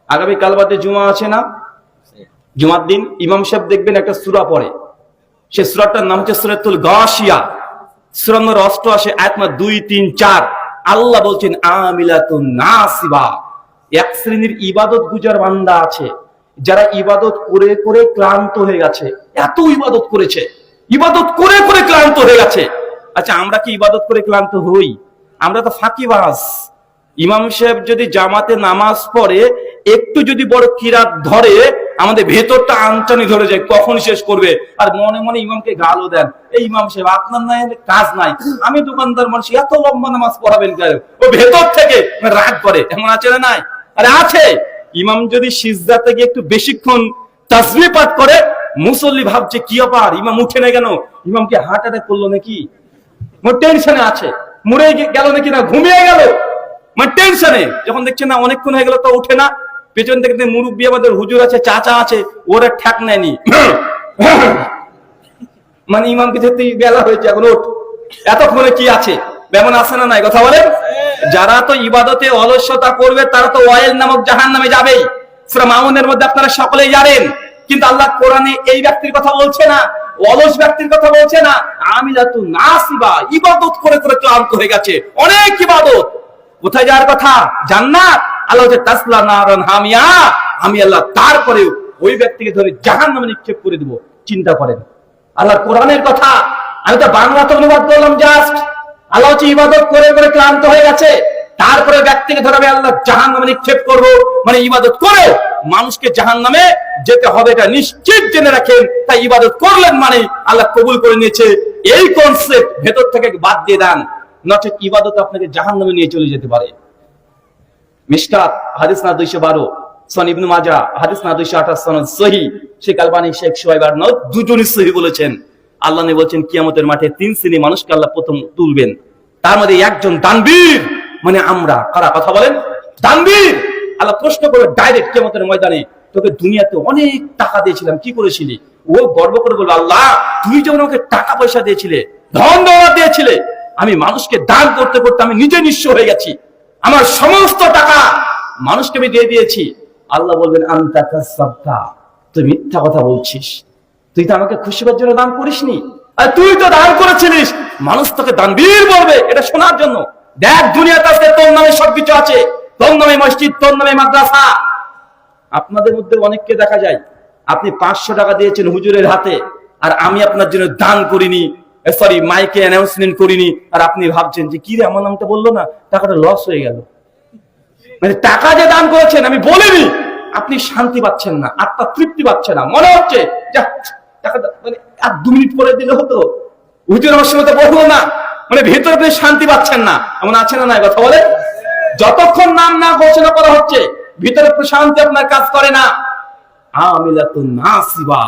আগামী কাল বাদে জুমা আছে না? জুমার দিন ইমাম সাহেব দেখবেন একটা সূরা পড়ে, সে সূরাটার নাম হচ্ছে সূরাতুল গাশিয়া। সূরা নম্বর 88 আয়াত নম্বর 2, 3, 4। আল্লাহ বলছেন আমিলাতুন নাসিবা। এক শ্রেণীর ইবাদত গুজার বান্দা আছে যারা ইবাদত করে করে ক্লান্ত হয়ে গেছে। এত ইবাদত করেছে, ইবাদত করে করে ক্লান্ত হয়ে গেছে। আচ্ছা, আমরা কি ইবাদত করে ক্লান্ত হই? আমরা তো ফাঁকিবাজ। ইমাম সাহেব যদি জামাতে নামাজ পড়ে একটু যদি বড় কিরাত ধরে, আমাদের ভেতরটা আনচানি ধরে যায় কখন শেষ করবে, আর মনে মনে ইমামকে গালও দেন, এই ইমাম সাহেব আপনার নাই কাজ নাই, আমি দোকানদার মানুষ, এত লম্বা নামাজ পড়াবেন কেন? ও ভেতর থেকে রাগ করে। এমন আছে না? নাই? আরে আছে। ইমাম যদি সিজদাতে গিয়ে একটু বেশিক্ষণ তাসবিহ পাঠ করে, মুসল্লি ভাবছে কি ব্যাপার, ইমাম উঠে না কেন? ইমামকে হার্ট অ্যাটাক করলো নাকি? টেনশনে আছে, মরে গেল নাকি, না ঘুমিয়ে গেল, মানে টেনশনে। যখন দেখছে না অনেকক্ষণ হয়ে গেল তো উঠে না, পেছন থেকে মুরব্বী আমাদের হুজুর আছে, চাচা আছে, ওরা ঠ্যাক নেয়নি, মানে ইমামকে যেতে বেলা হয়েছে, এখন ওঠ, এতক্ষণে কি আছে? বেমন আছে না? নাই? কথা বলেন। যারা তো ইবাদতে অলস্যতা করবে তারা তো ওয়াইল নামক জাহান্নামে যাবেই। সূরা মাউনের মধ্যে আপনারা সকলেই জানেন। কিন্তু আল্লাহ কোরআনে এই ব্যক্তির কথা বলছে না, অলস ব্যক্তির কথা বলছে না। আমিলাতুন নাসিবা, ইবাদত করে করে ক্লান্ত হয়ে গেছে, অনেক ইবাদত। কোথায় যাওয়ার কথা? জান্নাত। আল্লাহ বলছে তাসলা নারান হামিয়া, আমি আল্লাহ তারপরে ওই ব্যক্তিকে ধরে জাহান্নামে নিক্ষেপ করে দেব। চিন্তা করেন, আল্লাহর কোরআনের কথা। আমি তো বাংলাতে অনুবাদ করলাম জাস্ট। আল্লাহ হচ্ছে ইবাদত করে করে ক্লান্ত হয়ে গেছে, তারপরে ব্যক্তিকে ধরে আমি আল্লাহ জাহান্নামে নিক্ষেপ করব। মানে ইবাদত করে মানুষকে জাহান্নামে যেতে হবে, এটা নিশ্চিত জেনে রাখেন। তাই ইবাদত করলেন মানে আল্লাহ কবুল করে নিয়েছে, এই কনসেপ্ট ভেতর থেকে বাদ দিয়ে দেন, নচেত ইবাদত আপনাকে জাহান্নামে নিয়ে চলে যেতে পারে। মিশকাত হাদিস না 212, সুনান ইবনে মাজাহ হাদিস না 228, সনদ সহিহ। শেখ আলবানী, শেখ শুআইব আরনাউত দুজনই সহিহ বলেছেন। আল্লাহ নবী বলেন কিয়ামতের মাঠে 3 শ্রেণীর মানুষকে আল্লাহ প্রথম তুলবেন, তার মধ্যে একজন দানবীর। মানে আমরা কারা? কথা বলেন। দানবীর। আল্লাহ প্রশ্ন করবে ডাইরেক্ট কিয়ামতের ময়দানে, তোকে দুনিয়াতে অনেক টাকা দিয়েছিলাম, কি করেছিলি? ও গর্ব করে বলল, আল্লাহ তুমি যখন আমাকে টাকা পয়সা দিয়েছিলে, ধন দৌলত দিয়েছিলে, আমি মানুষকে দান করতে করতে আমি নিজে নিঃস্ব হয়ে গেছি, আমার সমস্ত টাকা মানুষকে আমি দিয়ে দিয়েছি। আল্লাহ বলবেন আনতা কাযাবতা, তুই মিথ্যা কথা বলছিস, তুই তো আমাকে খুশি করার জন্য দান করিসনি, আর তুই তো দান করেছিলিস। মানুষ তোকে দানবীর বলবে এটা শোনার জন্য। দেখ দুনিয়াতে আজকে তোর নামে সবকিছু আছে, তোর নামে মসজিদ, তোর নামে মাদ্রাসা। আপনাদের মধ্যে অনেককে দেখা যায় আপনি 500 টাকা দিয়েছেন হুজুরের হাতে, আর আমি আপনার জন্য দান করিনি, সরি মাইকে অ্যানাউন্সমেন্ট করিনি, আর আপনি ভাবছেন যে কি রে আমার নামটা বললো না, টাকাটা লস হয়ে গেল। মানে টাকা যে দান করেছেন আমি বলিনি, আপনি শান্তি পাচ্ছেন না, আত্মা তৃপ্তি পাচ্ছে না, মনে হচ্ছে টাকাটা মানে আর 2 মিনিট পরে দিলে হতো, হুজুর আমার সঙ্গে বলবো না, মানে ভেতরে আপনি শান্তি পাচ্ছেন না। এমন আছে না? নাই? কথা বলে। যতক্ষণ নাম না ঘোষণা করা হচ্ছে ভিতরে প্রশান্তি আপনার কাজ করে না। আমিলাতুন নাসিবা,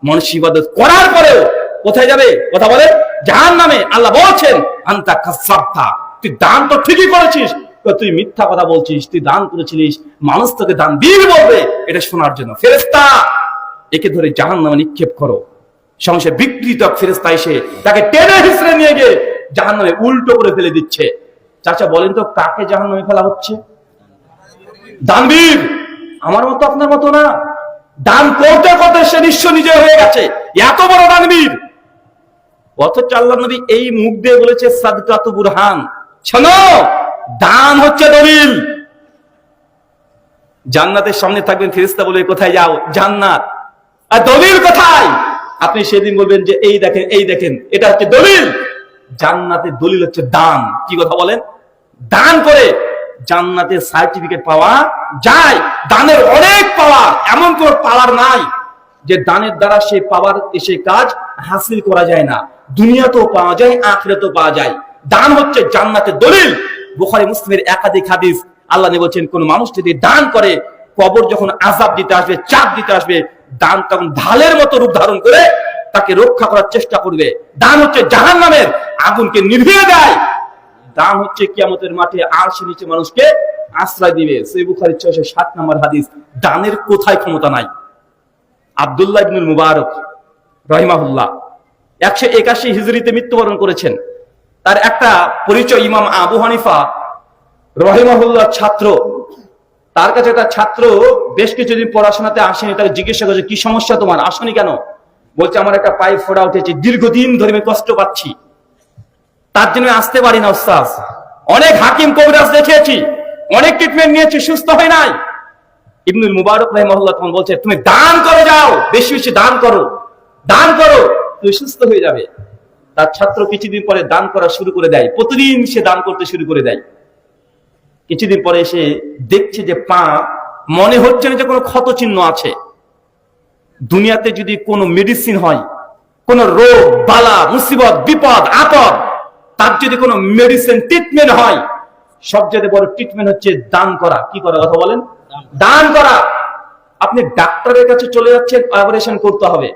মানুষ ইবাদত করার পরেও কোথায় যাবে? কথা বলে জাহান্নামে। আল্লাহ বলছেন আনতা কাযাবতা, তুই দান তো ঠিকই করেছিস, তুই মিথ্যা কথা বলছিস, তুই দান করেছিলিস, মানুষ তোকে দানবীর বলবে এটা শোনার জন্য। ফেরেশতা একে ধরে জাহান্নামে নিক্ষেপ করো। সংসার বিকৃত ফেরেশতা এসে তাকে টেনে হিসড়ে নিয়ে গিয়ে জাহান্নামে উল্টো করে ফেলে দিচ্ছে। চাচা বলেন তো কাকে জাহান্নামে ফেলা হচ্ছে? দানবীর। আমার মতো আপনার মতো না, দান করতে করতে সে নিঃস্ব নিজে হয়ে গেছে, এত বড় দানবীর। অথচ আল্লাহর নবী এই মুখ দিয়ে বলেছে সাদকাতু বুরহান, শোনো দান হচ্ছে দলিল। জান্নাতের সামনে থাকবেন, ফেরেশতা বলবে কোথায় যাও? জান্নাত। আর দলিল কোথায়? আপনি সেদিন বলবেন যে এই দেখেন, এই দেখেন, এটা হচ্ছে দলিল। জান্নাতের দলিল হচ্ছে দান। কি কথা বলেন? দান করে জান্নাতের সার্টিফিকেট পাওয়া যায়। দানের অনেক পাওয়ার, এমন কোন পাওয়ার নাই যে দানের দ্বারা সেই পাওয়ার সেই কাজ হাসিল করা যায় না। দুনিয়াতেও পাওয়া যায়, আখিরাতেও পাওয়া যায়। দান হচ্ছে জান্নাতের দলিল। বুখারী মুসলিমের একাধিক হাদিস, আল্লাহ নবী বলেছেন কোন মানুষ যদি দান করে, কবর যখন আযাব দিতে আসবে, চাপ দিতে আসবে, দান তখন ঢালের মতো রূপ ধারণ করে তাকে রক্ষা করার চেষ্টা করবে। দান হচ্ছে জাহান্নামের আগুনকে নিভিয়ে দেয়। দান হচ্ছে কিয়ামতের মাঠে আরশের নিচে মানুষকে আশ্রয় দিবে। সহিহ বুখারী 607 নম্বর হাদিস। দানের কোথায় ক্ষমতা নাই? আব্দুল্লাহ ইবনুল মুবারক রাহিমাহুল্লাহ 181 হিজরিতে মৃত্যুবরণ করেছেন। তার একটা পরিচয়, ইমাম আবু হানিফা রাহিমাহুল্লাহ ছাত্র। তার কাছে একটা ছাত্র বেশ কিছুদিন পড়াশোনাতে আসেনি, তাকে জিজ্ঞাসা করছে কি সমস্যা তোমার, আসনি কেন? বলছে আমার একটা পাইপ ফোড়া উঠেছে, দীর্ঘদিন ধরে আমি কষ্ট পাচ্ছি, তার জন্য আসতে পারি না ওস্তাদ। অনেক হাকিম কবিরাজ দেখিয়েছি, অনেক ট্রিটমেন্ট নিয়েছি, সুস্থ হয় নাই। ইবনুল মুবারক রাহিমাহুল্লাহ তখন বলছে তুমি দান করে যাও, বেশি বেশি দান করো, দান করো, তুমি সুস্থ হয়ে যাবে। তার ছাত্র কিছুদিন পরে দান করা শুরু করে দেয়, প্রতিদিন সে দান করতে শুরু করে দেয়। কিছুদিন পরে এসে দেখছে যে পা মনে হচ্ছে না যে কোনো ক্ষত চিহ্ন আছে। দুনিয়াতে যদি কোনো মেডিসিন হয়, কোন রোগ বালা মুসিবত বিপদ আপদ, তার যদি কোনো মেডিসিন ট্রিটমেন্ট হয়, সবচেয়ে বড় ট্রিটমেন্ট হচ্ছে দান করা। কি করা কথা বলেন? দান করা। আপনি ডাক্তারের কাছে চলে যাচ্ছেন, অপারেশন করতে হবে।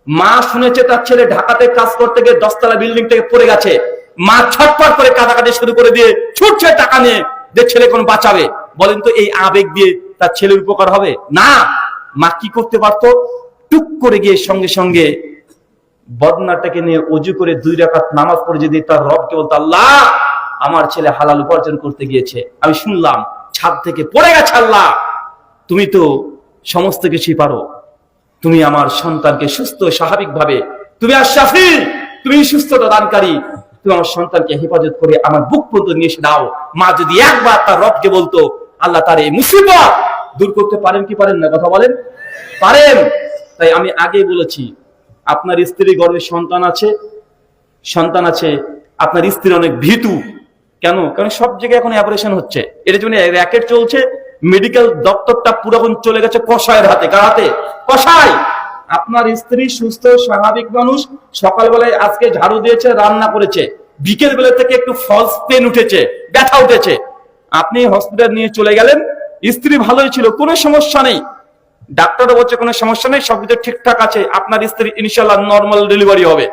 মা শুনেছে তার ছেলে ঢাকাতে কাজ করতে গিয়ে 10 তলা বিল্ডিং থেকে পড়ে গেছে, মা ছটফট করে কাঁদাকাটি শুরু করে দিয়ে ছুটছে টাকা নিয়ে যে ছেলে কোন বাঁচাবে। বলেন তো এই আবেগ দিয়ে তার ছেলের উপকার হবে না? মা কি করতে পারতো? টুক করে গিয়ে সঙ্গে সঙ্গে বদনাটাকে নিয়ে ওযু করে 2 রাকাত নামাজ পড়ে যদি তার রবকে বলতো আল্লাহ আমার ছেলে হালাল উপার্জন করতে গিয়েছে, আমি শুনলাম ছাদ থেকে পড়ে গেছে, আল্লাহ তুমি তো সমস্ত কিছুই পারো, তুমি আমার সন্তানকে সুস্থ স্বাভাবিক ভাবে, তুমি আর শাফি, তুমি সুস্থতা দানকারী, তুমি আমার সন্তানকে হেফাজত করে আমার বুক পর্যন্ত নিয়ে এসে দাও। মা যদি একবার তার রবকে বলতো, আল্লাহ তার এই মুসিবত দূর করতে পারেন কি পারেন না? কথা বলেন, পারেন। তাই আমি আগেই বলেছি, আপনার স্ত্রী গর্ভে সন্তান আছে, আপনার স্ত্রী অনেক ভীতু। কেন? কারণ সব জায়গায় এখন অপারেশন হচ্ছে, এর জন্য র্যাকেট চলছে। মেডিকেল দপ্তরটা পুরো চলে গেছে কসাইয়ের হাতে। কার হাতে? কসাই। আপনার স্ত্রী সুস্থ স্বাভাবিক মানুষ, সকালবেলায় আজকে ঝাড়ু দিয়েছে, রান্না করেছে, বিকেল বেলা থেকে একটু ফলস পেন উঠেছে, ব্যথা উঠেছে, আপনি হসপিটাল নিয়ে চলে গেলেন, স্ত্রী ভালোই ছিল, কোনো সমস্যা নেই, ডাক্তারও বলছে কোনো সমস্যা নেই, সবকিছু ঠিকঠাক আছে, আপনার স্ত্রী ইনশাআল্লাহ নরমাল ডেলিভারি হবে।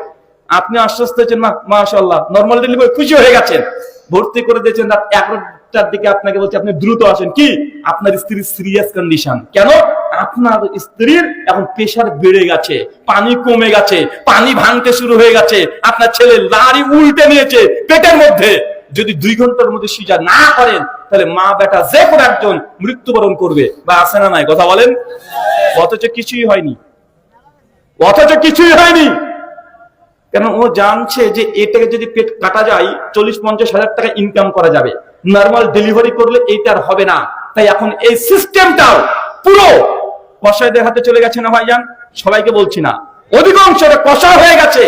আপনি আশ্বস্ত হয়েছেন, না মাশাআল্লাহ নরমাল ডেলিভারি, খুশি হয়ে গেছেন, ভর্তি করে দিয়েছেন। রাত 11টার দিকে আপনাকে বলছে আপনি দ্রুত আসেন। কি? আপনার স্ত্রীর সিরিয়াস কন্ডিশন। কেন? আপনার স্ত্রীর এখন প্রেশার বেড়ে গেছে, পানি কমে গেছে, পানি ভাঙতে শুরু হয়ে গেছে, আপনার ছেলে লাড়ি উল্টে নিয়েছে পেটের মধ্যে। যদি 2 ঘন্টার মধ্যে সিজার না করেন, তাহলে মা বেটা যে কোনো একজন মৃত্যুবরণ করবে। বা আছে না নাই? কথা বলেন। অথচ কিছুই হয়নি, কেন? ও জানছে যে এটাকে যদি পেট কাটা যায় 40-50 হাজার টাকা ইনকাম করা যাবে, নরমাল ডেলিভারি করলে এইটার হবে না। তাই এখন এই সিস্টেমটাও পুরো কসাইদের হাতে চলে গেছে না ভাইজান? সবাইকে বলছি না, অধিকাংশটা কসাই হয়ে গেছে।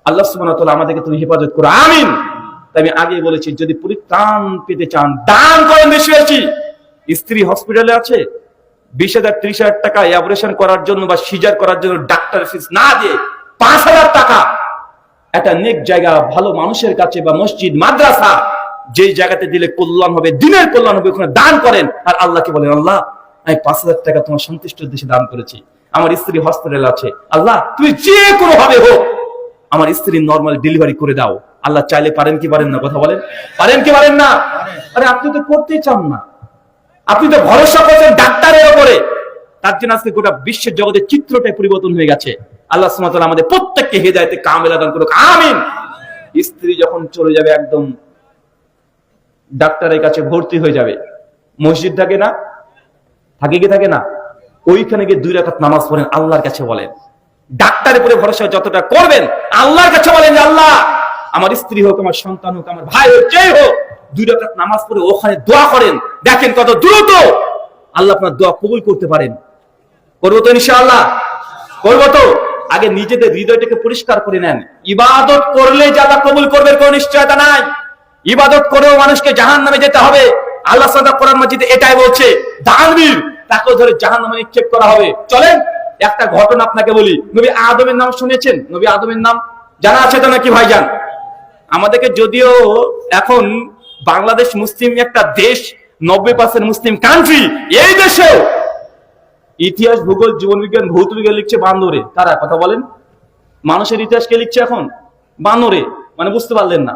আল্লাহ সুবহানাহু ওয়া তাআলা আমাদেরকে তুমি হেফাজত করো, আমিন। তাই আমি আগে বলেছি, যদি পরিত্রাণ পেতে চান দান করেন বেশি বেশি। স্ত্রী হসপিটালে আছে, 20,000-30,000 টাকা অপারেশন করার জন্য বা সিজার করার জন্য ডাক্তার ফিস না দিয়ে 5,000 টাকা একটা নেক জায়গা, ভালো মানুষের কাছে বা মসজিদ মাদ্রাসা, যেই জায়গাতে দিলে কল্যাণ হবে, দিনের কল্যাণ হবে, ওখানে দান করেন। আর আল্লাহকে বলেন, আল্লাহ আমি 5,000 টাকা তোমার সন্তুষ্ট উদ্দেশ্যে দান করেছি, আমার স্ত্রী হসপিটালে আছে, আল্লাহ তুমি যে কোনো ভাবে হোক আমার স্ত্রীর নরমাল ডেলিভারি করে দাও। আল্লাহ চাইলে পারেন কি পারেন না? কথা বলেন, পারেন কি পারেন না? আরে আপনি তো করতেই চান না, আপনি তো ভরসা করছেন ডাক্তারের উপরে। তার জন্য আজকে গোটা বিশ্বের জগতের চিত্রটাই পরিবর্তন হয়ে গেছে। আল্লাহ সুবহানাহু ওয়া তাআলা আমাদের প্রত্যেককে হেদায়েতে কামেলা দান করুক, আমিন। স্ত্রী যখন চলে যাবে, একদম ডাক্তারের কাছে ভর্তি হয়ে যাবে, মসজিদ থাকে না, থাকে না, ওইখানে গিয়ে 2 রাকাত নামাজ পড়েন, আল্লাহর কাছে বলেন, ডাক্তারের উপরে ভরসা যতটা করবেন, আল্লাহর কাছে বলেন যে আল্লাহ আমার স্ত্রী হোক, আমার সন্তান হোক, আমার ভাই হোক, যেই হোক, 2 রাকাত নামাজ পড়ে ওখানে দোয়া করেন। দেখেন কত দ্রুত আল্লাহ আপনার দোয়া কবুল করতে পারেন। করবো তো ইনশাআল্লাহ? করবো তো? আগে নিজেদের হৃদয়টাকে পরিষ্কার করে নেন। ইবাদত করলে যে আল্লাহ কবুল করবে কোনো নিশ্চয়তা নাই। ইবাদত করেও মানুষকে জাহান্নামে যেতে হবে। আল্লাহ সুবহানাহু ওয়া তাআলা কোরআন মাজিদে এটাই বলছে, দানবীর তাকেও ধরে জাহান্নামে নিক্ষেপ করা হবে। চলেন একটা ঘটনা আপনাকে বলি। নবী আদমের নাম শুনেছেন? নবী আদমের নাম জানা আছে তো নাকি ভাইজান? আমাদেরকে যদিও এখন বাংলাদেশ মুসলিম একটা দেশ, 90% মুসলিম কান্ট্রি, এই দেশেও ইতিহাস, ভূগোল, জীবন বিজ্ঞান, ভৌত বিজ্ঞান লিখছে বান্দরে। কারা? কথা বলেন। মানুষের ইতিহাস কে লিখছে এখন? বানরে। মানে বুঝতে পারলেন না?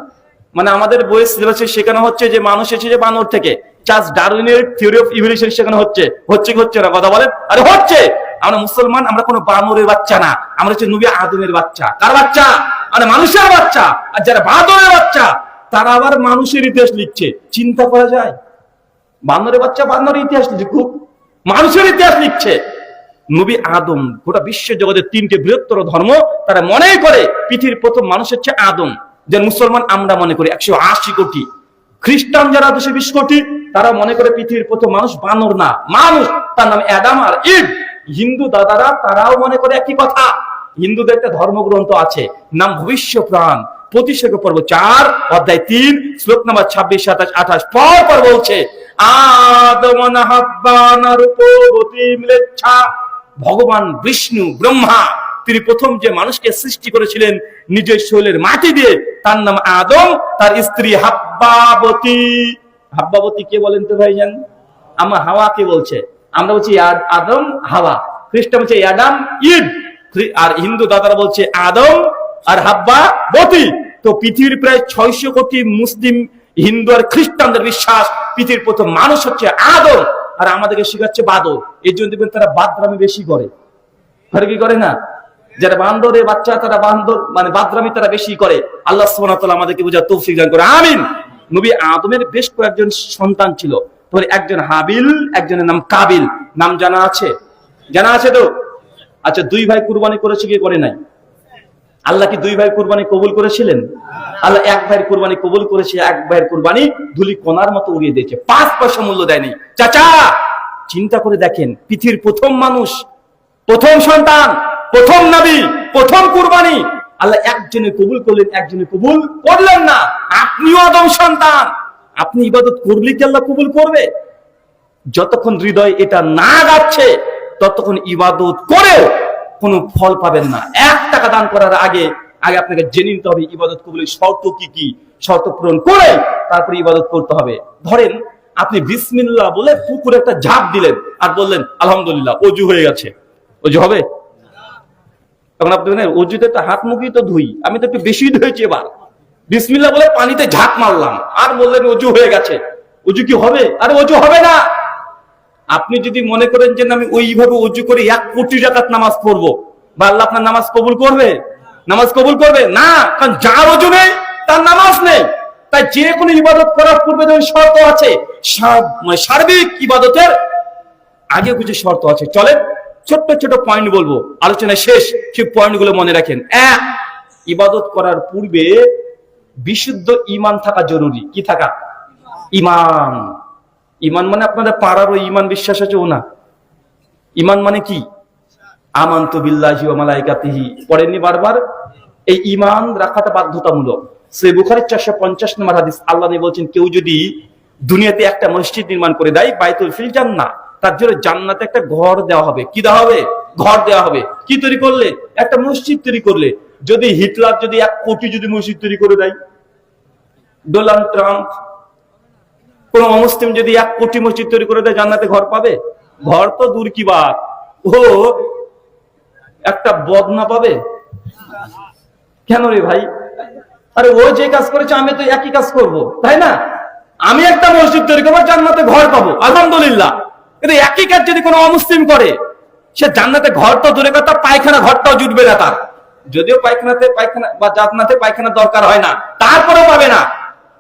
মানে আমাদের বইয়ের সিলেবাসে শেখানো হচ্ছে যে মানুষ এসেছে বানর থেকে, চার্লস ডারউইনের থিওরি অফ ইভলিউশন শেখানো হচ্ছে কি হচ্ছে না? কথা বলেন। আরে হচ্ছে। আমরা মুসলমান, আমরা কোনো বানরের বাচ্চা না, আমরা হচ্ছে নবী আদমের বাচ্চা। কার বাচ্চা? মানে মানুষের বাচ্চা। আর যারা বানরের বাচ্চা তারা আবার মানুষের ইতিহাস লিখছে। চিন্তা করা যায়? বানরের বাচ্চা বানরের ইতিহাস লিখুক, মানুষের ইতিহাস লিখছে। নবী আদম, গোটা বিশ্ব জগতের 3টে বৃহত্তর ধর্ম তারা মনে করে পৃথিবীর প্রথম মানুষ হচ্ছে আদম। যে মুসলমান আমরা মনে করি 180 কোটি, খ্রিস্টান যারা 220 কোটি তারা মনে করে পৃথিবীর প্রথম মানুষ বানর না, মানুষ, তার নাম অ্যাডাম আর ইভ। হিন্দু দাদারা তারাও মনে করে একই কথা। হিন্দুদের একটা ধর্মগ্রন্থ আছে, নাম ভবিষ্য পুরাণ, প্রতিশোধ পর্ব 4 অধ্যায় 3 শ্লোক নাম্বার 26, 27, 28 পর বলছে আদম হাব্বা রূপবতী মিলেচ্ছা। ভগবান বিষ্ণু ব্রহ্মা তিনি প্রথম যে মানুষকে সৃষ্টি করেছিলেন নিজের শরীরের মাটি দিয়ে, তার নাম আদম, তার স্ত্রী হাব্বাবতী। হাব্বাবতী কে বলেন তো ভাইজান? আমার হাওয়াকে বলছে। আমরা বলছি আদম হাওয়া, খ্রিস্টান বলছে অ্যাডাম ইভ, আর হিন্দু দাদারা বলছে আদম আর হাব্বাবতী। তো পৃথিবীর প্রায় 600 কোটি মুসলিম, হিন্দু আর খ্রিস্টানদের বিশ্বাস পৃথিবীর প্রথম মানুষ হচ্ছে আদম, আর আমাদেরকে শেখাচ্ছে বাদর। এই জন্য দেখবেন তারা বাদরামি বেশি করে। কি করে না? যারা বান্দরের বাচ্চা তারা বান্দর মানে বাদরামি তারা বেশি করে। আল্লাহ সুবহানাহু ওয়া তাআলা আমাদেরকে বোঝার তৌফিক দান করে, আমিন। নবী আদমের বেশ কয়েকজন সন্তান ছিল। তোর একজন হাবিল, একজনের নাম কাবিল। নাম জানা আছে? জানা আছে তো? আচ্ছা, 2 ভাই কুরবানি করেছে কি করে নাই? আল্লাহ কি 2 ভাই কুরবানি কবুল করেছিলেন? আল্লাহ 1 ভাইয়ের কুরবানি কবুল করেছে, 1 ভাইয়ের কুরবানি ধুলি কোনার মতো উড়িয়ে দিয়েছে, 5 পয়সা মূল্য দেয়নি। চাচা চিন্তা করে দেখেন, পৃথিবীর প্রথম মানুষ, প্রথম সন্তান, প্রথম নবী, প্রথম কুরবানি আল্লাহ একজনে কবুল করলেন, একজনে কবুল করলেন না। আপনিও আদম সন্তান, আপনি ইবাদত করলে কি আল্লাহ কবুল করবে? যতক্ষণ হৃদয় এটা না যাচ্ছে ততক্ষণ ইবাদত করেও কোনো ফল পাবেন না। 1 টাকা দান করার আগে আপনাকে জেনে নিতে হবে ইবাদত কবুলের শর্ত কি কি, শর্ত পূরণ করে তারপরে ইবাদত করতে হবে। ধরেন আপনি বিসমিল্লাহ বলে পুকুরে একটা ঝাঁপ দিলেন আর বললেন আলহামদুলিল্লাহ ওযু হয়ে গেছে, ওযু হবে? তখন আপনি বলেন ওযুতে তো হাত মুখই তো ধুই, আমি তো একটু বেশি ধুয়েছি, এবার বিসমিল্লাহ বলে পানিতে ঝাঁপ মারলাম আর বললেন ওযু হয়ে গেছে, ওযু কি হবে? আরে ওযু হবে না। আপনি যদি মনে করেন যে আমি ওইভাবে ওযু করে 1 কোটি রাকাত নামাজ পড়বো, বা আল্লাহ আপনার নামাজ কবুল করবে? নামাজ কবুল করবে না, কারণ যার ওযু নেই তার নামাজ নেই। তাই যে কোনো ইবাদত করার পূর্বে যখন শর্ত আছে, সার্বিক ইবাদতের আগে কিছু শর্ত আছে। চলেন ছোট্ট ছোট পয়েন্ট বলবো, আলোচনা শেষ, সেই পয়েন্টগুলো মনে রাখেন। 1, ইবাদত করার পূর্বে বিশুদ্ধ ঈমান থাকা জরুরি। কি থাকা? ঈমান। ঈমান মানে আপনাদের পাড়ার ওই ঈমান বিশ্বাস আছে ও না। ঈমান মানে কি? আমানতু বিল্লাহি ওয়া মালাইকাতিহি পড়েননি বারবার? এই ঈমান রাখাটা বাধ্যতামূলক। সহিহ বুখারীর 450 নম্বর হাদিস, আল্লাহ নবী বলেছেন কেউ যদি দুনিয়াতে একটা মসজিদ নির্মাণ করে দেয়, বাইতুল ফিল জান্নাহ, তার জন্য জান্নাতে একটা ঘর দেওয়া হবে। কি দেওয়া হবে? ঘর দেওয়া হবে। কি তৈরি করলে? একটা মসজিদ তৈরি করলে। যদি হিটলার যদি 1 কোটি যদি মসজিদ তৈরি করে দেয়, ডোনাল্ড ট্রাম্প, কোন অমুসলিম যদি 1 কোটি মসজিদ তৈরি করে দেয়, জান্নাতে ঘর পাবে? ঘর তো দূর কি বাত, ও একটা বদনা পাবে। কেন রে ভাই? আরে ও যে কাজ করেছে আমি তো একই কাজ করব, তাই না? আমি একটা মসজিদ তৈরি করবো, জান্নাতে ঘর পাবো, আলহামদুলিল্লাহ। কিন্তু একই কাজ যদি কোনো অমুসলিম করে, সে জান্নাতে ঘর তো দূরে কথা, পায়খানা ঘরটাও জুটবে না তার। যদিও পায়খানাতে পায়খানা বা জান্নাতে পায়খানা দরকার হয় না, তারপরেও পাবে না।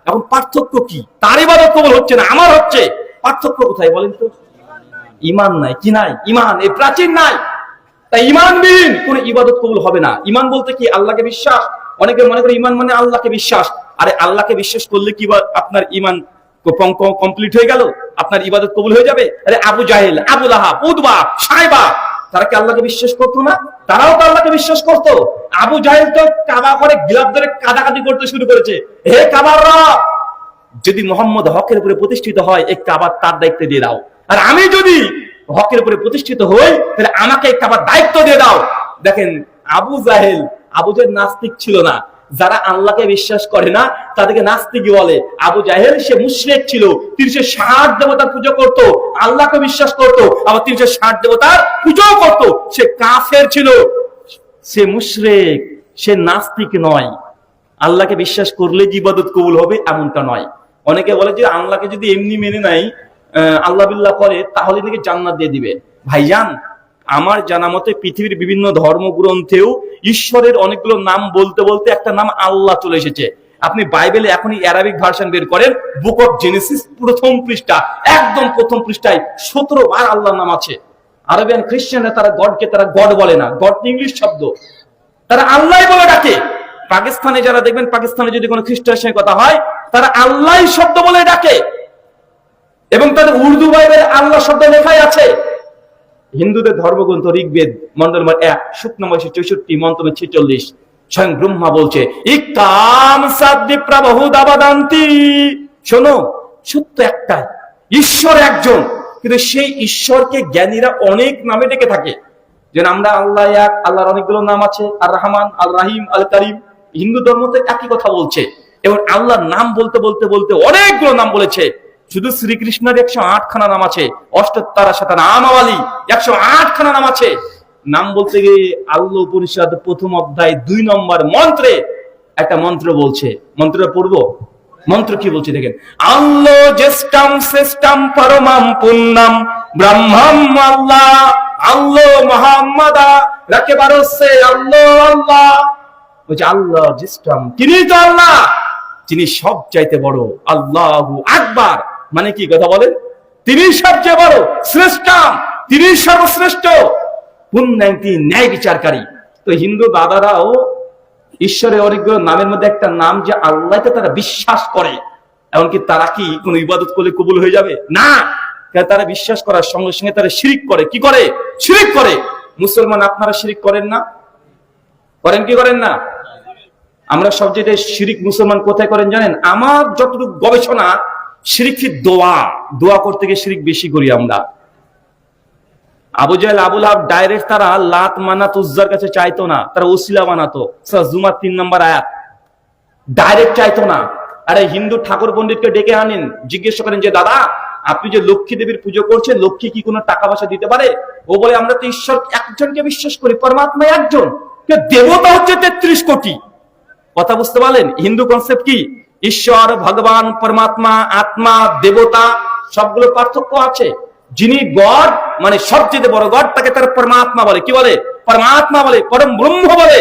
এখন পার্থক্য কি? তার ইবাদত কবুল হচ্ছে না, আমার হচ্ছে। পার্থক্য কোথায় বলেন তো? ঈমান নাই। কি নাই? ঈমান। এই প্রাচীন নাই। তাই ঈমানবিহীন কোন ইবাদত কবুল হবে না। ঈমান বলতে কি? আল্লাহকে বিশ্বাস। অনেকে মনে করে ঈমান মানে আল্লাহকে বিশ্বাস। আরে আল্লাহকে বিশ্বাস করলে কি আপনার ঈমান কমপ্লিট হয়ে গেল? আপনার ইবাদত কবুল হয়ে যাবে? আরে আবু জাহেল, আবু লাহাব, উতবা, সাইবা, তারা কি আল্লাহকে বিশ্বাস করতো না? তারাও তো আল্লাহকে বিশ্বাস করতো। আবু জাহেল তো কাবা করে গিলাফ ধরে কাদাকাদি করতে শুরু করেছে, হে কাবার রব, যদি মোহাম্মদ হকের উপরে প্রতিষ্ঠিত হয় এই কাবার তার দায়িত্ব দিয়ে দাও। আর আমি যদি হকের উপরে প্রতিষ্ঠিত হই তাহলে আমাকে এই কাবার দায়িত্ব দিয়ে দাও। দেখেন আবু জাহেল নাস্তিক ছিল না। যারা আল্লাহকে বিশ্বাস করে না তাদেরকে নাস্তিক বলে। আবু জাহেল সে মুশরিক ছিল, 360 দেবতার পূজা করত, আল্লাহকে বিশ্বাস করত, আবার 360 দেবতার পূজাও করত। সে কাফের ছিল, সে মুশরিক, সে নাস্তিক নয়। আল্লাহকে বিশ্বাস করলে যে ইবাদত কবুল হবে এমনটা নয়। অনেকে বলে যে আল্লাহকে যদি এমনি মেনে নাই, আল্লাহ বিল্লাহ করে, তাহলে নাকি জান্নাত দিয়ে দিবে। ভাইজান, আমার জানা মতে পৃথিবীর বিভিন্ন ধর্মগ্রন্থেও ঈশ্বরের অনেকগুলো নাম বলতে বলতে একটা নাম আল্লাহ চলে এসেছে। আপনি বাইবেলে এখনই অ্যারাবিক ভার্সন বের করেন, বুক অফ জেনেসিস প্রথম পৃষ্ঠা, একদম প্রথম পৃষ্ঠায় 17 বার আল্লাহর নাম আছে। আরবিয়ান খ্রিস্টানরা তারা গডকে তারা গড বলে না, গড ইংলিশ শব্দ, তারা আল্লাহ বলে ডাকে। পাকিস্তানে যারা দেখবেন, পাকিস্তানে যদি কোনো খ্রিস্টানের সঙ্গে কথা হয়, তারা আল্লাহ শব্দ বলে ডাকে, এবং তাদের উর্দু বাইবেলে আল্লাহ শব্দ লেখাই আছে। হিন্দুদের ধর্মগ্রন্থ ঋগ্বেদ মন্ডল নম্বর 1 সূক্ত নম্বর 64 মন্ত্র 46 স্বয়ং ব্রহ্মা বলছে, ইকাম সাদ্দি প্রভু দাবাদান্তি। শোনো, সত্য একটাই, ঈশ্বর একজন, কিন্তু সেই ঈশ্বরকে জ্ঞানীরা অনেক নামে ডেকে থাকে। যেন আমরা আল্লাহ এক, আল্লাহর অনেকগুলো নাম আছে, আর রহমান, আল রাহিম, আল করিম। হিন্দু ধর্মতে একই কথা বলছে, এবং আল্লাহর নাম বলতে বলতে বলতে অনেকগুলো নাম বলেছে। শুধু শ্রীকৃষ্ণের 108 খানা নাম আছে, অষ্টোত্তর শতনামাবলী 108 খানা নাম আছে। নাম বলতে গিয়ে আল্লাহ উপনিষদ প্রথম অধ্যায় 2 নম্বর মন্ত্রে একটা মন্ত্র বলছে, মন্ত্রটা পড়বো। মন্ত্র কি বলছে দেখেন, আল্লাহ জ্যেষ্ঠম শ্রেষ্ঠম পরমম পুণ্যম ব্রহ্মম আল্লাহ, আল্লাহ মুহাম্মাদা রাকে বারসে আল্লাহ আল্লাহ। বলছে আল্লাহ জ্যেষ্ঠম, তিনি তো আল্লাহ, যিনি সব চাইতে বড়। আল্লাহু আকবার মানে কি কথা বলেন? তিনি সবচেয়ে বড়, শ্রেষ্ঠম, তিনি সর্বশ্রেষ্ঠ, পুণ্যান্তি, ন্যায় বিচারকারী। তো হিন্দু দাদারাও ঈশ্বরের অনেকগুলো নামের মধ্যে একটা নাম যে আল্লাহকে তারা বিশ্বাস করে। এমনকি তারা কি কোন ইবাদত করলে কবুল হয়ে যাবে? না, তারা বিশ্বাস করার সঙ্গে সঙ্গে তারা শিরিক করে। কি করে? শিরিক করে। মুসলমান আপনারা শিরিক করেন না? করেন কি করেন না? আমরা সবচেয়ে শিরিক মুসলমান কোথায় করেন জানেন? আমার যতটুকু গবেষণা, শিরিক দোয়া, দোয়া করতে গিয়ে শিরিক বেশি করি আমরা। আবু জাহেল, আবু লাহাব ডাইরেক্ট তারা লাত মানাত উজ্জার কাছে চাইতো না, তারা ওসিলা বানাতো। সূরা জুমার 3 নম্বর আয়াত, ডাইরেক্ট চাইতো না। আরে হিন্দু ঠাকুর পণ্ডিতকে ডেকে আনেন, জিজ্ঞেস করেন যে দাদা আপনি যে লক্ষ্মী দেবীর পুজো করছেন, লক্ষ্মী কি কোনো টাকা পয়সা দিতে পারে? ও বলে আমরা তো ঈশ্বর একজনকে বিশ্বাস করি, পরমাত্মা একজন, দেবতা হচ্ছে 33 কোটি। কথা বুঝতে পারলেন? হিন্দু কনসেপ্ট কি? ঈশ্বর, ভগবান, পরমাত্মা, আত্মা, দেবতা সবগুলো পার্থক্য আছে। যিনি গড মানে সবচেয়ে বড় গড, তাকে তারা পরমাত্মা বলে। কি বলে? পরমাত্মা বলে, পরম ব্রহ্ম বলে।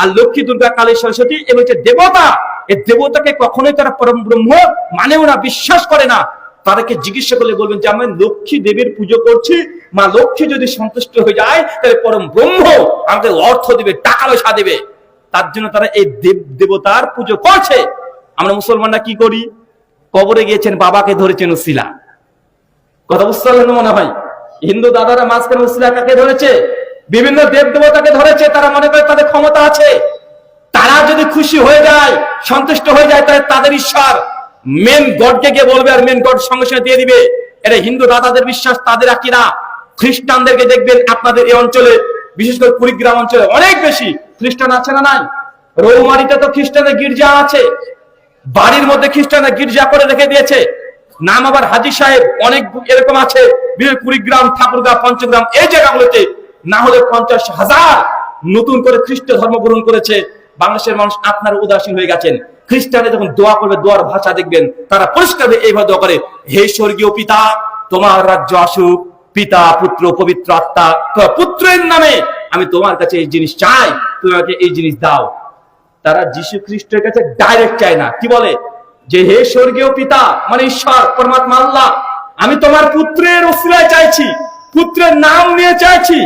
আর লক্ষ্মী, দুর্গা, কালী, সরস্বতী এগুলো হচ্ছে দেবতা। এই দেবতাকে কখনোই তারা পরম ব্রহ্ম মানেও না, বিশ্বাস করে না। তাদেরকে জিজ্ঞাসা করলে বলবেন যে আমি লক্ষ্মী দেবীর পুজো করছি, মা লক্ষ্মী যদি সন্তুষ্ট হয়ে যায় তাহলে পরম ব্রহ্ম আমাকে অর্থ দিবে, টাকা পয়সা দিবে। তার জন্য তারা এই দেবতার পুজো করছে। আমরা মুসলমানরা কি করি? কবরে গিয়েছেন, বাবাকে ধরেছেন উসিলা। কথা বুঝতে পারলেন মনে হয়? হিন্দু দাদারা মাঝখানে উসিলা কাকে ধরেছে? বিভিন্ন দেব দেবতাকে ধরেছে। তারা মনে করে তাদের ক্ষমতা আছে, তারা যদি খুশি হয়ে যায়, সন্তুষ্ট হয়ে যায়, তাহলে তাদের ঈশ্বর মেন গডকে গিয়ে বলবে, আর মেন গড সঙ্গে সঙ্গে দিয়ে দিবে। এটা হিন্দু দাদাদের বিশ্বাস, তাদের আকিরা। খ্রিস্টানদেরকে দেখবেন আপনাদের এই অঞ্চলে, বিশেষ করে কুড়িগ্রাম অঞ্চলে অনেক বেশি খ্রিস্টান আছে না? নাই? রৌমারিতে তো খ্রিস্টানের গির্জা আছে, বাড়ির মধ্যে খ্রিস্টানরা গির্জা করে রেখে দিয়েছে, নাম আবার হাজী সাহেব, অনেক এরকম আছে। কুড়িগ্রাম, ঠাকুরগাঁ, পঞ্চগ্রাম এই জায়গাগুলোতে না হলে 50,000 নতুন করে খ্রিস্ট ধর্ম গ্রহণ করেছে। বাংলাদেশের মানুষ আপনার উদাসীন হয়ে গেছেন। খ্রিস্টানরা যখন দোয়া করবে, দোয়ার ভাষা দেখবেন তারা পরিষ্কার এইভাবে দোয়া করে, হে স্বর্গীয় পিতা, তোমার রাজ্য আসুক, পিতা, পুত্র, পবিত্র আত্মা, তোমার পুত্রের নামে আমি তোমার কাছে এই জিনিস চাই, তুমি আমাকে এই জিনিস দাও। তারা যীশু খ্রিস্টের কাছে ডাইরেক্ট চায় না। কি বলে? যে হে স্বর্গীয় পিতা মানে ঈশ্বর, পরমাত্মা আল্লাহ, আমি তোমার পুত্রের ওসিলায় চাইছি, পুত্রের নাম নিয়ে চাইছি।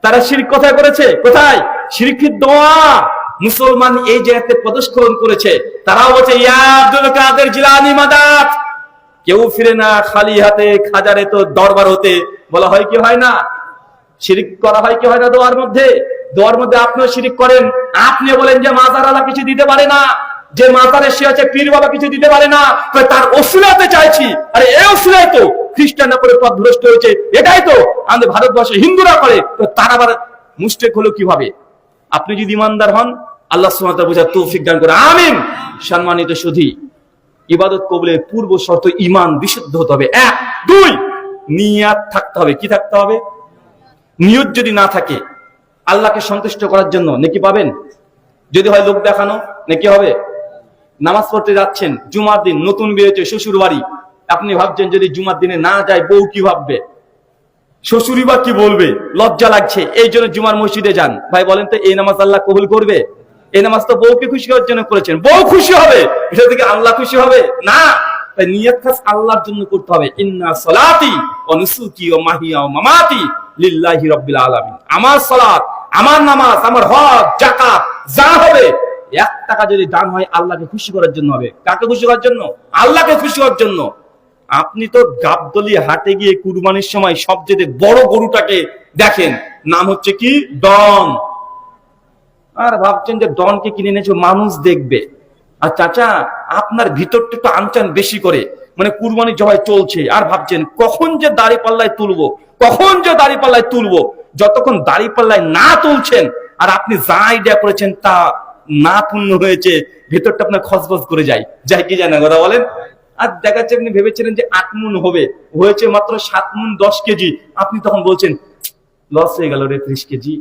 তারা শিরক কোথায় করেছে? কোথায়? শিরকের দোয়া। মুসলমান এই জায়গাতে পদস্খলন করেছে। তারাও বলছে ইয়া আব্দুল কাদের জিলানী মাদাত। কেউ ফিরে না খালি হাতে, খাজারে তো দরবার হতে। বলা হয় কি হয় না? শিরক করা হয় কি হয় না? দোয়ার মধ্যে, দোয়ার মধ্যে আপনিও শিরক করেন। আপনি বলেন যে মাজার আল্লাহ কিছু দিতে পারে না, যে মাজারে সে আছে পীর বাবা কিছু দিতে পারে না, তার ওসিলাতে চাইছি। আরে এই ওসিলায় তো খ্রিস্টানরা করে পথভ্রষ্ট হয়েছে। এটাই তো আমাদের ভারতবর্ষে হিন্দুরা করে। তো তারা আবার মুশরিক হলো কিভাবে? আপনি যদি ইমানদার হন, আল্লাহ সুবহানাহু ওয়া তাআলা বুঝার তৌফিক দান করে। আমিন। সম্মানিত সুধী, ইবাদত কবুলের পূর্ব শর্ত ঈমান বিশুদ্ধ হতে হবে। 1 2 নিয়ত থাকতে হবে। কি থাকতে হবে? নিয়ত যদি না থাকে, আল্লাহকে সন্তুষ্ট করার জন্য নেকি পাবেন? যদি হয় লোক দেখানো, নাকি হবে? নামাজ পড়তে যাচ্ছেন, জুমার দিন, নতুন বিয়েছে, শ্বশুর বাড়ি, আপনি ভাবছেন যদি জুমার দিনে না যায় বউ কি ভাববে, শ্বশুরই বা কি বলবে, লজ্জা লাগছে, এই জন্য জুমার মসজিদে যান। ভাই বলেন তো এই নামাজ আল্লাহ কবুল করবে? এই নামাজ তো বউকে খুশি করার জন্য করেছেন, বউ খুশি হবে, এটা থেকে আল্লাহ খুশি হবে না। তাই নিয়ত খাস আল্লাহর জন্য করতে হবে। ইন্না সলাতি ওয়া নুসুকি ওয়া মাহিয়া ওয়া মামাতি লিল্লাহি রাব্বিল আলামিন। আমার সালাত, আমার নামাজ, আমার হজ, যাকাত যা হবে, 1 টাকা যদি দান হয় আল্লাহকে খুশি করার জন্য হবে। কাকে খুশি করার জন্য? আল্লাহকে খুশি করার জন্য। আপনি তো গাবদলি হাটে গিয়ে কুরবানির সময় সবচেয়ে বড় গরুটাকে দেখেন, নাম হচ্ছে কি? ডন। আর ভাবছেন যে ডনকে কিনে এনেছো মানুষ দেখবে। আর চাচা আপনার ভিতরটা একটু আনচান বেশি করে, মানে কুরবানি জবাই চলছে আর ভাবছেন কখন যে দাড়ি পাল্লায় তুলবো, কখন যে দাড়ি পাল্লায় তুলবো। যতক্ষণ দাড়ি পাল্লায় না তুলছেন আর আপনি যা আইডিয়া করেছেন তা না পূর্ণ হয়েছে, ভেতরটা আপনার খসখস করে যায়, যায় কি যায় না, কথা বলেন? আর দেখা যাচ্ছে আপনি ভেবেছিলেন যে 8 মুন হবে, হয়েছে মাত্র 7 মুন 10 কেজি। আপনি তখন বলছেন লস হয়ে গেল রে 30 কেজি।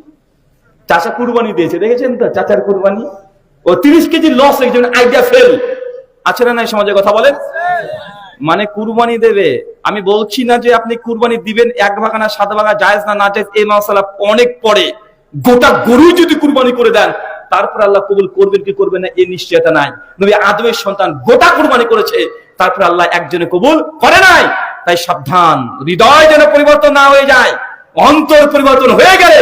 চাচা কুরবানি দিয়েছে, দেখেছেন তো চাচার কুরবানি, ও 30 কেজি লস হয়ে গেছে, আইডিয়া ফেল। আছে না নাই সমাজে, কথা বলেন? মানে কুরবানি দেবে, আমি বলছি না যে আপনি কুরবানি দিবেন 1 ভাগা না 7 ভাগা, জায়েজ না না জায়েজ এই মাসালা অনেক পরে। গোটা গরু যদি কুরবানি করে দেন তারপর আল্লাহ কবুল করবেন কি করবেন না এই নিশ্চয়তা নাই। নবী আদমের সন্তান গোটা কুরবানি করেছে, তারপর আল্লাহ একজনে কবুল করে নাই। তাই সাবধান, হৃদয় যেন পরিবর্তন না হয়ে যায়। অন্তর পরিবর্তন হয়ে গেলে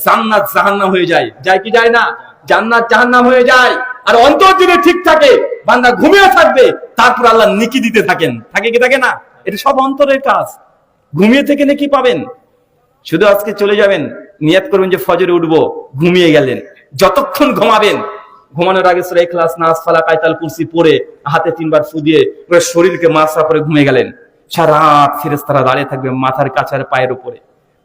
জান্নাত জাহান্নাম হয়ে যায়, যায় কি যায় না? জান্নাত জাহান্নাম হয়ে যায়। আর অন্তর যদি ঠিক থাকে, বান্দা ঘুমিয়ে থাকবে, তারপর আল্লাহ নেকি দিতে থাকেন, থাকে কি থাকে না? এটা সব অন্তরের কাজ। ঘুমিয়ে থেকে নেকি পাবেন। শুধু আজকে চলে যাবেন, নিয়ত করবেন যে ফজরে উঠবো, ঘুমিয়ে গেলেন। যতক্ষণ ঘুমাবেন, ঘুমানোর আগে সূরা ইখলাস, নাস, ফালাক, আয়াতুল কুরসি পড়ে হাতে 3 বার ফু দিয়ে শরীরকে মাসা করে ঘুমিয়ে গেলেন। সারা রাত ফেরেশতারা দাঁড়িয়ে থাকবে মাথার কাছে আর পায়ের উপরে,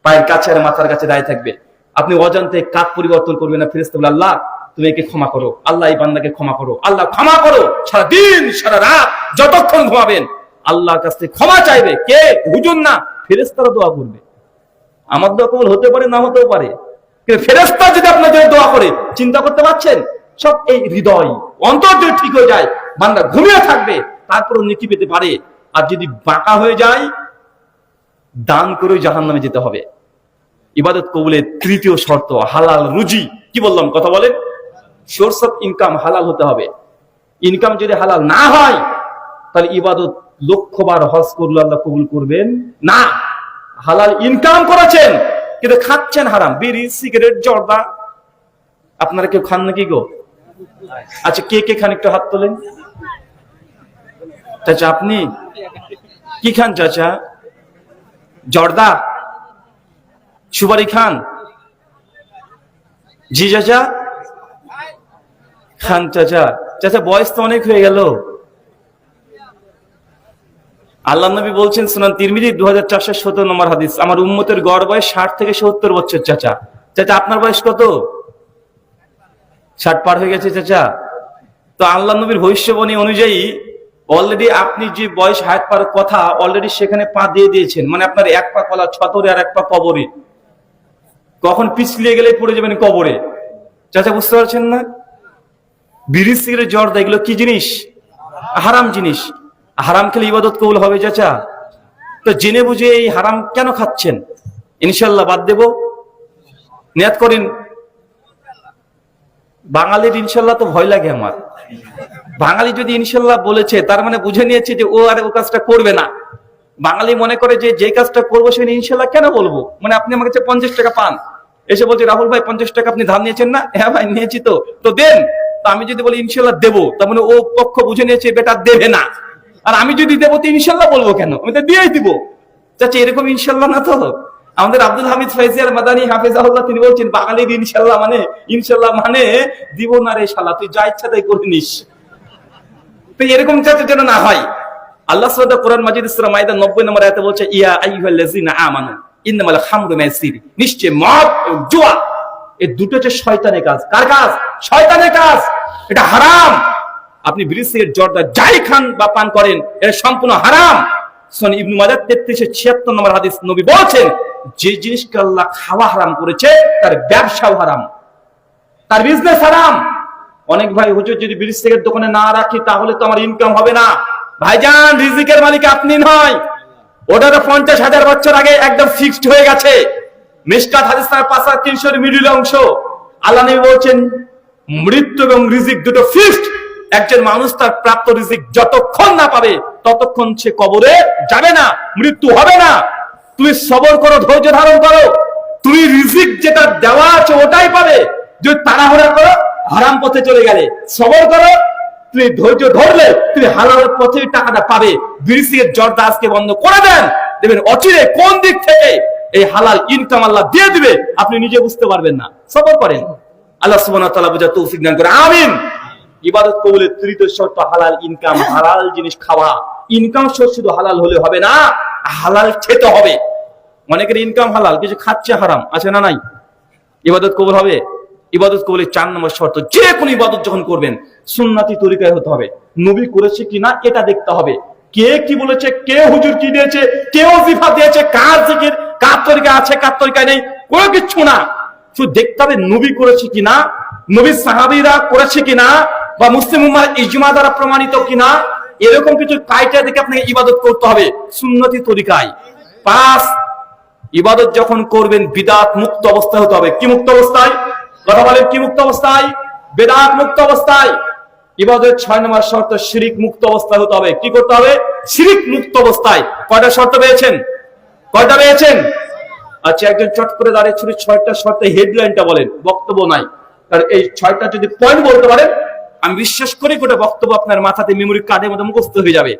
পায়ের কাছে আর মাথার কাছে দাঁড়িয়ে থাকবে। আপনি অজান্তে কাজ পরিবর্তন করবেন না, ফেরেশতা বলে আল্লাহ তুমি একে ক্ষমা করো, আল্লাহ এই বান্দাকে ক্ষমা করো, আল্লাহ ক্ষমা করো। সারা দিন সারা রাত যতক্ষণ ঘুমাবেন আল্লাহর কাছ থেকে ক্ষমা চাইবে। কে? হুজুর না, ফেরেশতারা দোয়া করবে। আমার দোয়া কবুল হতে পারে না হতেও পারে, কিন্তু ফেরেশতা যদি আপনার জন্য দোয়া করে, চিন্তা করতে পারছেন? সব এই হৃদয় অন্তর যদি ঠিক হয়ে যায়, বান্দা ঘুমিয়ে থাকবে, তারপরও নেকি পেতে পারে। আর যদি বাঁকা হয়ে যায়, দান করে জাহান্নামে যেতে হবে। ইবাদত কবুলের 3য় শর্ত হালাল রুজি। কি বললাম, কথা বলেন? সোর্স অফ ইনকাম হালাল হতে হবে। ইনকাম যদি হালাল না হয় তাহলে ইবাদত লক্ষবার হজ করলে আল্লাহ কবুল করবেন না। হালাল ইনকাম করেছেন কিন্তু খাচ্ছেন হারাম, বিড়ি, সিগারেট, জর্দা। আপনারা কেউ খান নাকি গো? আচ্ছা কে কে খান একটু হাত তোলেন। চাচা আপনি কি খান? চাচা জর্দা, সুপারি খান? জি চাচা খান। চাচা চাচা বয়স তো অনেক হয়ে গেল। আল্লাহ নবী বলছেন সুনান তিরমিজি 2417 নম্বর হাদিস, আমার উম্মতের গড় বয়স 60 থেকে 70 বছর। চাচা চাচা আপনার বয়স কত? 60 পার হয়ে গেছে চাচা। তো আল্লাহ নবীর ভবিষ্যবাণী অনুযায়ী অলরেডি আপনি যে বয়স হায়াত পার কথা অলরেডি সেখানে পা দিয়ে দিয়েছেন, মানে আপনার 1 পা কলা ছতরে আর 1 পা কবরে। কখন পিছলিয়ে গেলে পড়ে যাবেন কবরে। চাচা বুঝতে পারছেন না? বিড়ি, সিগারেট, জর্দা এগুলো কি জিনিস? হারাম জিনিস। হারাম খেলে ইবাদত কবুল হবে চাচা? তো জেনে বুঝে এই হারাম কেন খাচ্ছেন? ইনশাল্লাহ বাদ দেব, নিয়াত করেন। বাঙালির ইনশাল্লাহ তো ভয় লাগে আমার। বাঙালি যদি ইনশাল্লাহ বলেছে তার মানে বুঝে নিয়েছে যে ও আর ও কাজটা করবে না। বাঙালি মনে করে যে যে কাজটা করবো সে ইনশাল্লাহ কেন বলবো। মানে আপনি আমার কাছে 50 টাকা পান, এসে বলছে রাহুল ভাই 50 টাকা আপনি ধার নিয়েছেন না? হ্যাঁ ভাই নিয়েছি। তো দেন। তো আমি যদি বলি ইনশাল্লাহ দেবো, তার মানে ও পক্ষ বুঝে নিয়েছে বেটা দেবে না। আর আমি যদি দেবো তো ইনশাল্লাহ বলবো কেন? আমি তো দিয়েই দিব। চাচা এরকম ইনশাল্লাহ না তো। আমাদের আব্দুল হামিদ ফাইজি আল মাদানী হাফেজাহুল্লাহ তিনি বলছেন বাঙালির ইনশাল্লাহ মানে দিব না রে শালা, তুই যা ইচ্ছা তাই করে নিস। তো এরকম চাচা যেন না হয়। আল্লাহ সুবহানাহু ওয়া কোরআন মাজিদ সূরা মাইদা 90 নম্বর আয়াতে বলছে ইয়া আইয়ুহাল্লাযিনা আমানু ইন্নামাল খামরু মাইসির, নিশ্চয় মদ এবং জুয়া এই দুটো হচ্ছে শয়তানের কাজ। কার কাজ? শয়তানের কাজ। এটা হারাম। আপনি বিড়ি, সিগারেট, জর্দা যাই খান বা পান করেন এটা সম্পূর্ণ হারাম। সুনান ইবনে মাজাহ 3376 নম্বর হাদিস, নবী বলেছেন যে জিনিসকে আল্লাহ খাওয়া হারাম করেছে তার ব্যবসাও হারাম, তার বিজনেস হারাম। অনেক ভাই হুজুর যদি বিড়ি সিগারেট দোকানে না রাখি তাহলে তো আমার ইনকাম হবে না। ভাইজান, রিজিকের মালিক আপনি নয়, ওটা তো 50,000 বছর আগে একদম ফিক্সড হয়ে গেছে। মিশকাত হাদিস নাম্বার 5300 মিডিল অংশ, আল্লাহ নবী বলছেন মৃত্যু এবং রিজিক দুটো ফিক্সড। একজন মানুষ তার প্রাপ্ত রিজিক যতক্ষণ না পাবে ততক্ষণ সে কবরে যাবে না, মৃত্যু হবে না। তুমি সবর করো, ধৈর্য ধারণ করো, তুমি রিজিক যেটা দেওয়া আছে ওটাই পাবে। যদি তাড়াহুড়া করো হারাম পথে চলে গেলে, সবর করো, তুমি ধৈর্য ধরলে তুমি হালাল পথে টাকাটা পাবে। বিড়ি সিগারেট জর্দা আজকে বন্ধ করে দেন, দেখবেন অচিরে কোন দিক থেকে এই হালাল ইনকাম আল্লাহ দিয়ে দিবে আপনি নিজে বুঝতে পারবেন না। সবর করেন, আল্লাহ সুবহানাহু ওয়া তাআলা বুঝার তৌফিক দান করে, আমিন। ইবাদত কবুলের তৃতীয় শর্ত হালাল ইনকাম, হালাল জিনিস খাওয়া। ইনকাম সোর্স শুধু হালাল হলে হবে না, হালাল খেতে হবে। অনেকের ইনকাম হালাল, কিছু খাচ্ছে হারাম, আছে না নাই? ইবাদত কবুল হবে? ইবাদত কবুলের 4 নম্বর শর্ত, যে কোনো ইবাদত যখন করবেন সুন্নতি তরিকায় হতে হবে। নবী করেছে কিনা এটা দেখতে হবে। কে কি বলেছে, কে হুজুর কি দিয়েছে, কে ওজিফা দিয়েছে, কার জিকির, কার তরিকা আছে, কার তরিকা নেই, কোনো কিছু না। শুধু দেখতে হবে নবী করেছে কিনা, নবীর সাহাবীরা করেছে কিনা, বা মুসলিম উম্মাহর ইজমা দ্বারা প্রমাণিত কিনা। এরকম কিছু ক্রাইটেরিয়া দেখে আপনাকে ইবাদত করতে হবে সুন্নতি তরিকায়। 5, ইবাদত যখন করবেন বিদআত মুক্ত অবস্থায় হতে হবে। কি মুক্ত অবস্থায়? কথা বলেন, কি মুক্ত অবস্থায়? বিদআত মুক্ত অবস্থায়। ইবাদতের 6 নম্বর শর্ত শিরিক মুক্ত অবস্থায় হতে হবে। কি করতে হবে? শিরিক মুক্ত অবস্থায়। কয়টা শর্ত পেয়েছেন? কয়টা পেয়েছেন? আচ্ছা, একজন চট করে দাঁড়িয়ে ছুরি 6টা শর্তে হেডলাইনটা বলেন, বক্তব্য নাই। কারণ এই 6টা যদি পয়েন্ট বলতে পারেন আমি বিশ্বাস করি গোটা বক্তব্য আপনার মাথাতে মেমোরি কার্ডের মতো মুখস্থ হয়ে যাবে।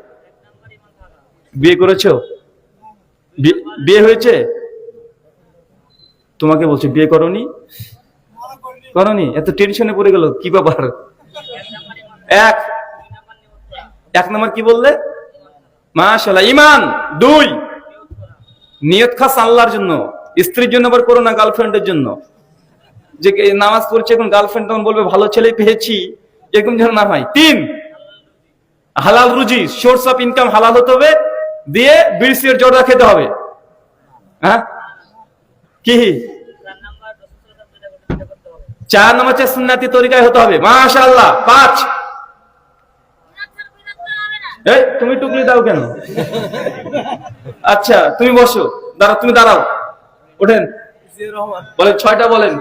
বিয়ে করেছো? বিয়ে হয়েছে? তোমাকে বলছি বিয়ে করনি? করনি? এত টেনশনে পড়ে গেল কি ব্যাপার? এক নম্বর কি বললে? মাশাআল্লাহ, ঈমান। 2, নিয়ত খাস আল্লাহর জন্য, স্ত্রীর জন্য আবার করো না, গার্লফ্রেন্ডের জন্য। যে নামাজ পড়ছে এখন গার্লফ্রেন্ড তখন বলবে ভালো ছেলে পেয়েছি, এরকম যেন না হয়। 3, হালাল রুজি, সোর্স অফ ইনকাম হালাল হতে হবে, দিয়ে বিড়ি সিগারেট জর্দা খেতে হবে। হ্যাঁ কি? 4 নম্বর হচ্ছে সুন্নতি তরিকায় হতে হবে। মাশাআল্লাহ। 5, এই তুমি টুকলি দাও কেন? আচ্ছা তুমি বসো, দাঁড়াও, তুমি দাঁড়াও, ওঠেন, বলেন 6টা বলেন।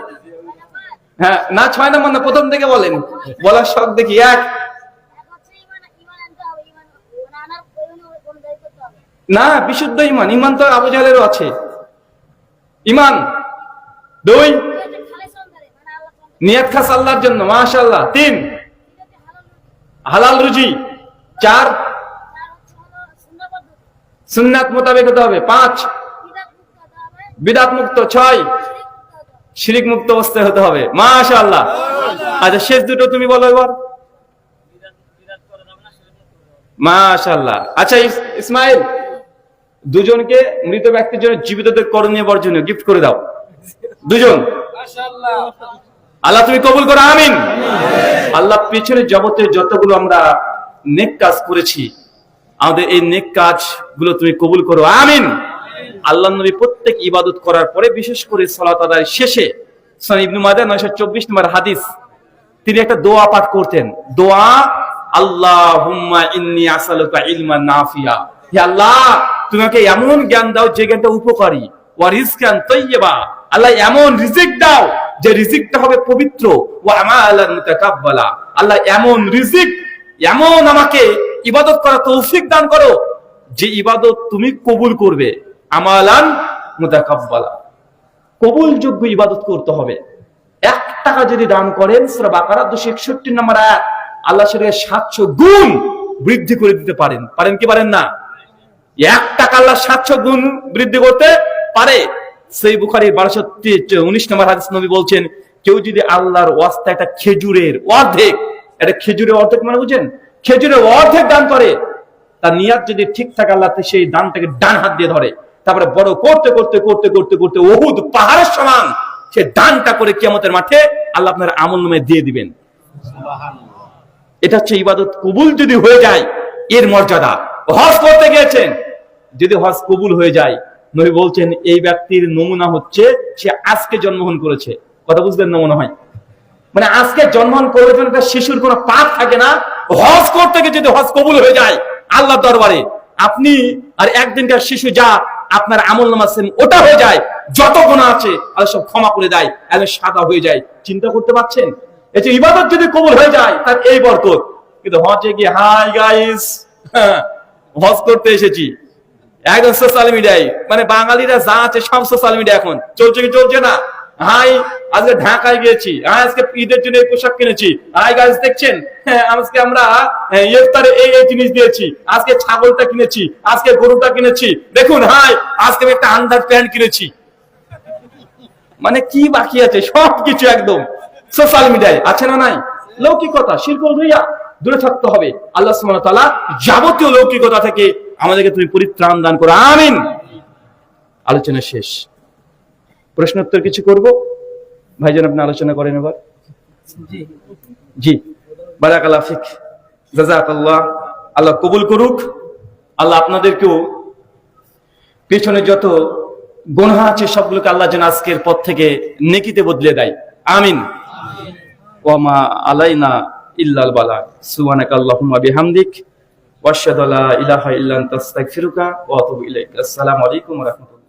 হ্যাঁ না, 6 নম্বর না, প্রথম থেকে বলেন, বলার শখ দেখি। 1, না বিশুদ্ধ ইমান, ইমান তো আবু জাহেলেরও আছে ইমান। 2, নিয়ত খাস আল্লাহর জন্য। মাশাআল্লাহ। 3, হালাল রুজি। 4, সুন্নাত মোতাবেক হতে হবে। 5, বিদআত মুক্ত। 6, শিরিক মুক্ত অবস্থায় হতে হবে। মাশাআল্লাহ। আচ্ছা শেষ দুটো তুমি বলো এবার। মাশাআল্লাহ। আচ্ছা ইসমাইল, দুজনকে মৃত ব্যক্তির জন্য জীবিতদের করণীয় বর্জনীয় গিফট করে দাও, দুজন। আল্লাহ তুমি কবুল করো, আমিন। আল্লাহ পেছনে জগতে যতগুলো আমরা নেক কাজ করেছি, আমাদের এই নেক কাজ গুলো তুমি কবুল করো, আমিন। আল্লাহ নবী প্রত্যেক ইবাদত করার পরে, বিশেষ করে সালাত আদায়ের শেষে, সুনান ইবনে মাজাহ 924 নম্বর হাদিস, তিনি একটা দোয়া পাঠ করতেন। দোয়া, আল্লাহুম্মা ইন্নী আসআলুকা ইলমান নাফিয়া, হে আল্লাহ তুমি আমাকে এমন জ্ঞান দাও যে জ্ঞানটা উপকারী, ওয়া রিজকান তাইয়্যিবা, আল্লাহ এমন রিজিক দাও যে রিজিকটা হবে পবিত্র, ওয়া আমালান মুতাকাব্বালা, আল্লাহ এমন রিজিক, এমন আমাকে ইবাদত করার তৌফিক দান করো যে ইবাদত তুমি কবুল করবে। আমালান মুতাকাব্বালা, কবুলযোগ্য ইবাদত করতে হবে। 1 টাকা যদি দান করেন, সূরা বাকারা 261 নম্বর আয়াত, আল্লাহ সেটাকে 700 গুণ বৃদ্ধি করে দিতে পারেন। পারেন কি পারেন না? 1 টাকা আল্লাহ 700 গুণ বৃদ্ধি করতে পারে। সহিহ বুখারী 1219 নম্বর হাদিস, নবী বলছেন, কেউ যদি আল্লাহর ওয়াস্তে একটা খেজুরের অর্ধেক, এটা খেজুরের অর্ধেক মানে বুঝেন, খেজুরের অর্ধেক দান করে, তার নিয়ত যদি ঠিক থাকে, আল্লাহ সেই দানটাকে ডান হাত দিয়ে ধরে, তারপরে বড় করতে করতে করতে করতে করতে উহুদ পাহাড়ের সমান সে দানটা করে কিয়ামতের মাঠে আল্লাহ আপনার আমলনামে দিয়ে দিবেন। এটা হচ্ছে ইবাদত কবুল যদি হয়ে যায় এর মর্যাদা। হজ করতে গিয়েছেন, যদি হজ কবুল হয়ে যায়, নবী বলছেন এই ব্যক্তির নমুনা হচ্ছে সে আজকে জন্মগ্রহণ করেছে। কথা বুঝলেন না মনে হয়? মানে আজকে জন্মগ্রহণ করে জন্য একটা শিশুর কোনো পাপ থাকে না, হজ করতে গিয়ে যদি হজ কবুল হয়ে যায় আল্লাহর দরবারে, আপনি আর একদিনকার শিশু যা আপনার আমলনামা আছেন ওটা হয়ে যায়, যত গুনাহ আছে আল্লাহ সব ক্ষমা করে দেয়, একদম সাদা হয়ে যায়। চিন্তা করতে পারছেন? এই যে ইবাদত যদি কবুল হয়ে যায় তার এই বরকত। কিন্তু হজে গিয়ে হাই গাইস হজ করতে এসেছি, একদম সোশ্যাল মিডিয়ায়, মানে বাঙালিরা যা আছে সব সোশ্যাল মিডিয়া এখন চলছে কি চলছে না? হাই আজকে ঢাকায় গিয়েছি, আজকে ঈদের জন্য এই পোশাক কিনেছি, হাই গাইস দেখছেন, হ্যাঁ আজকে আমরা ইফতারে এই এই জিনিস দিয়েছি, আজকে ছাগলটা কিনেছি, আজকে গরুটা কিনেছি, দেখুন হাই আজকে আমি একটা আন্ডার প্যান্ট কিনেছি। মানে কি বাকি আছে? সবকিছু একদম সোশ্যাল মিডিয়ায় আছে না নাই? লৌকিকতা, শিরকুল রিয়া দূরে থাকতে হবে। আল্লাহ সুবহানাহু ওয়া তাআলা যাবতীয় লৌকিকতা থেকে আমাদেরকে তুমি পরিত্রাণ দান করো, আমিন। আলোচনা শেষ, প্রশ্নোত্তর কিছু করব? ভাইজান আপনি আলোচনা করেন এবার। জি বারাকাল্লাহ ফিক, জাযাকাল্লাহ, আল্লাহ কবুল করুক। আল্লাহ আপনাদেরকেও পেছনে যত গুনাহ আছে সবগুলোকে আল্লাহ যেন আজকের পর থেকে নেকিতে বদলে দেয়, আমিন। ওয়া মা আলাইনা ইল্লাল বালাগ। সুবহানাকা আল্লাহুম্মা বিহামদিক ওয়া আশহাদু আল্লা ইলাহা ইল্লা আনতা আস্তাগফিরুকা ওয়া আতুবু ইলাইক। আসসালামু আলাইকুম ওয়া রাহমাতুল্লাহ।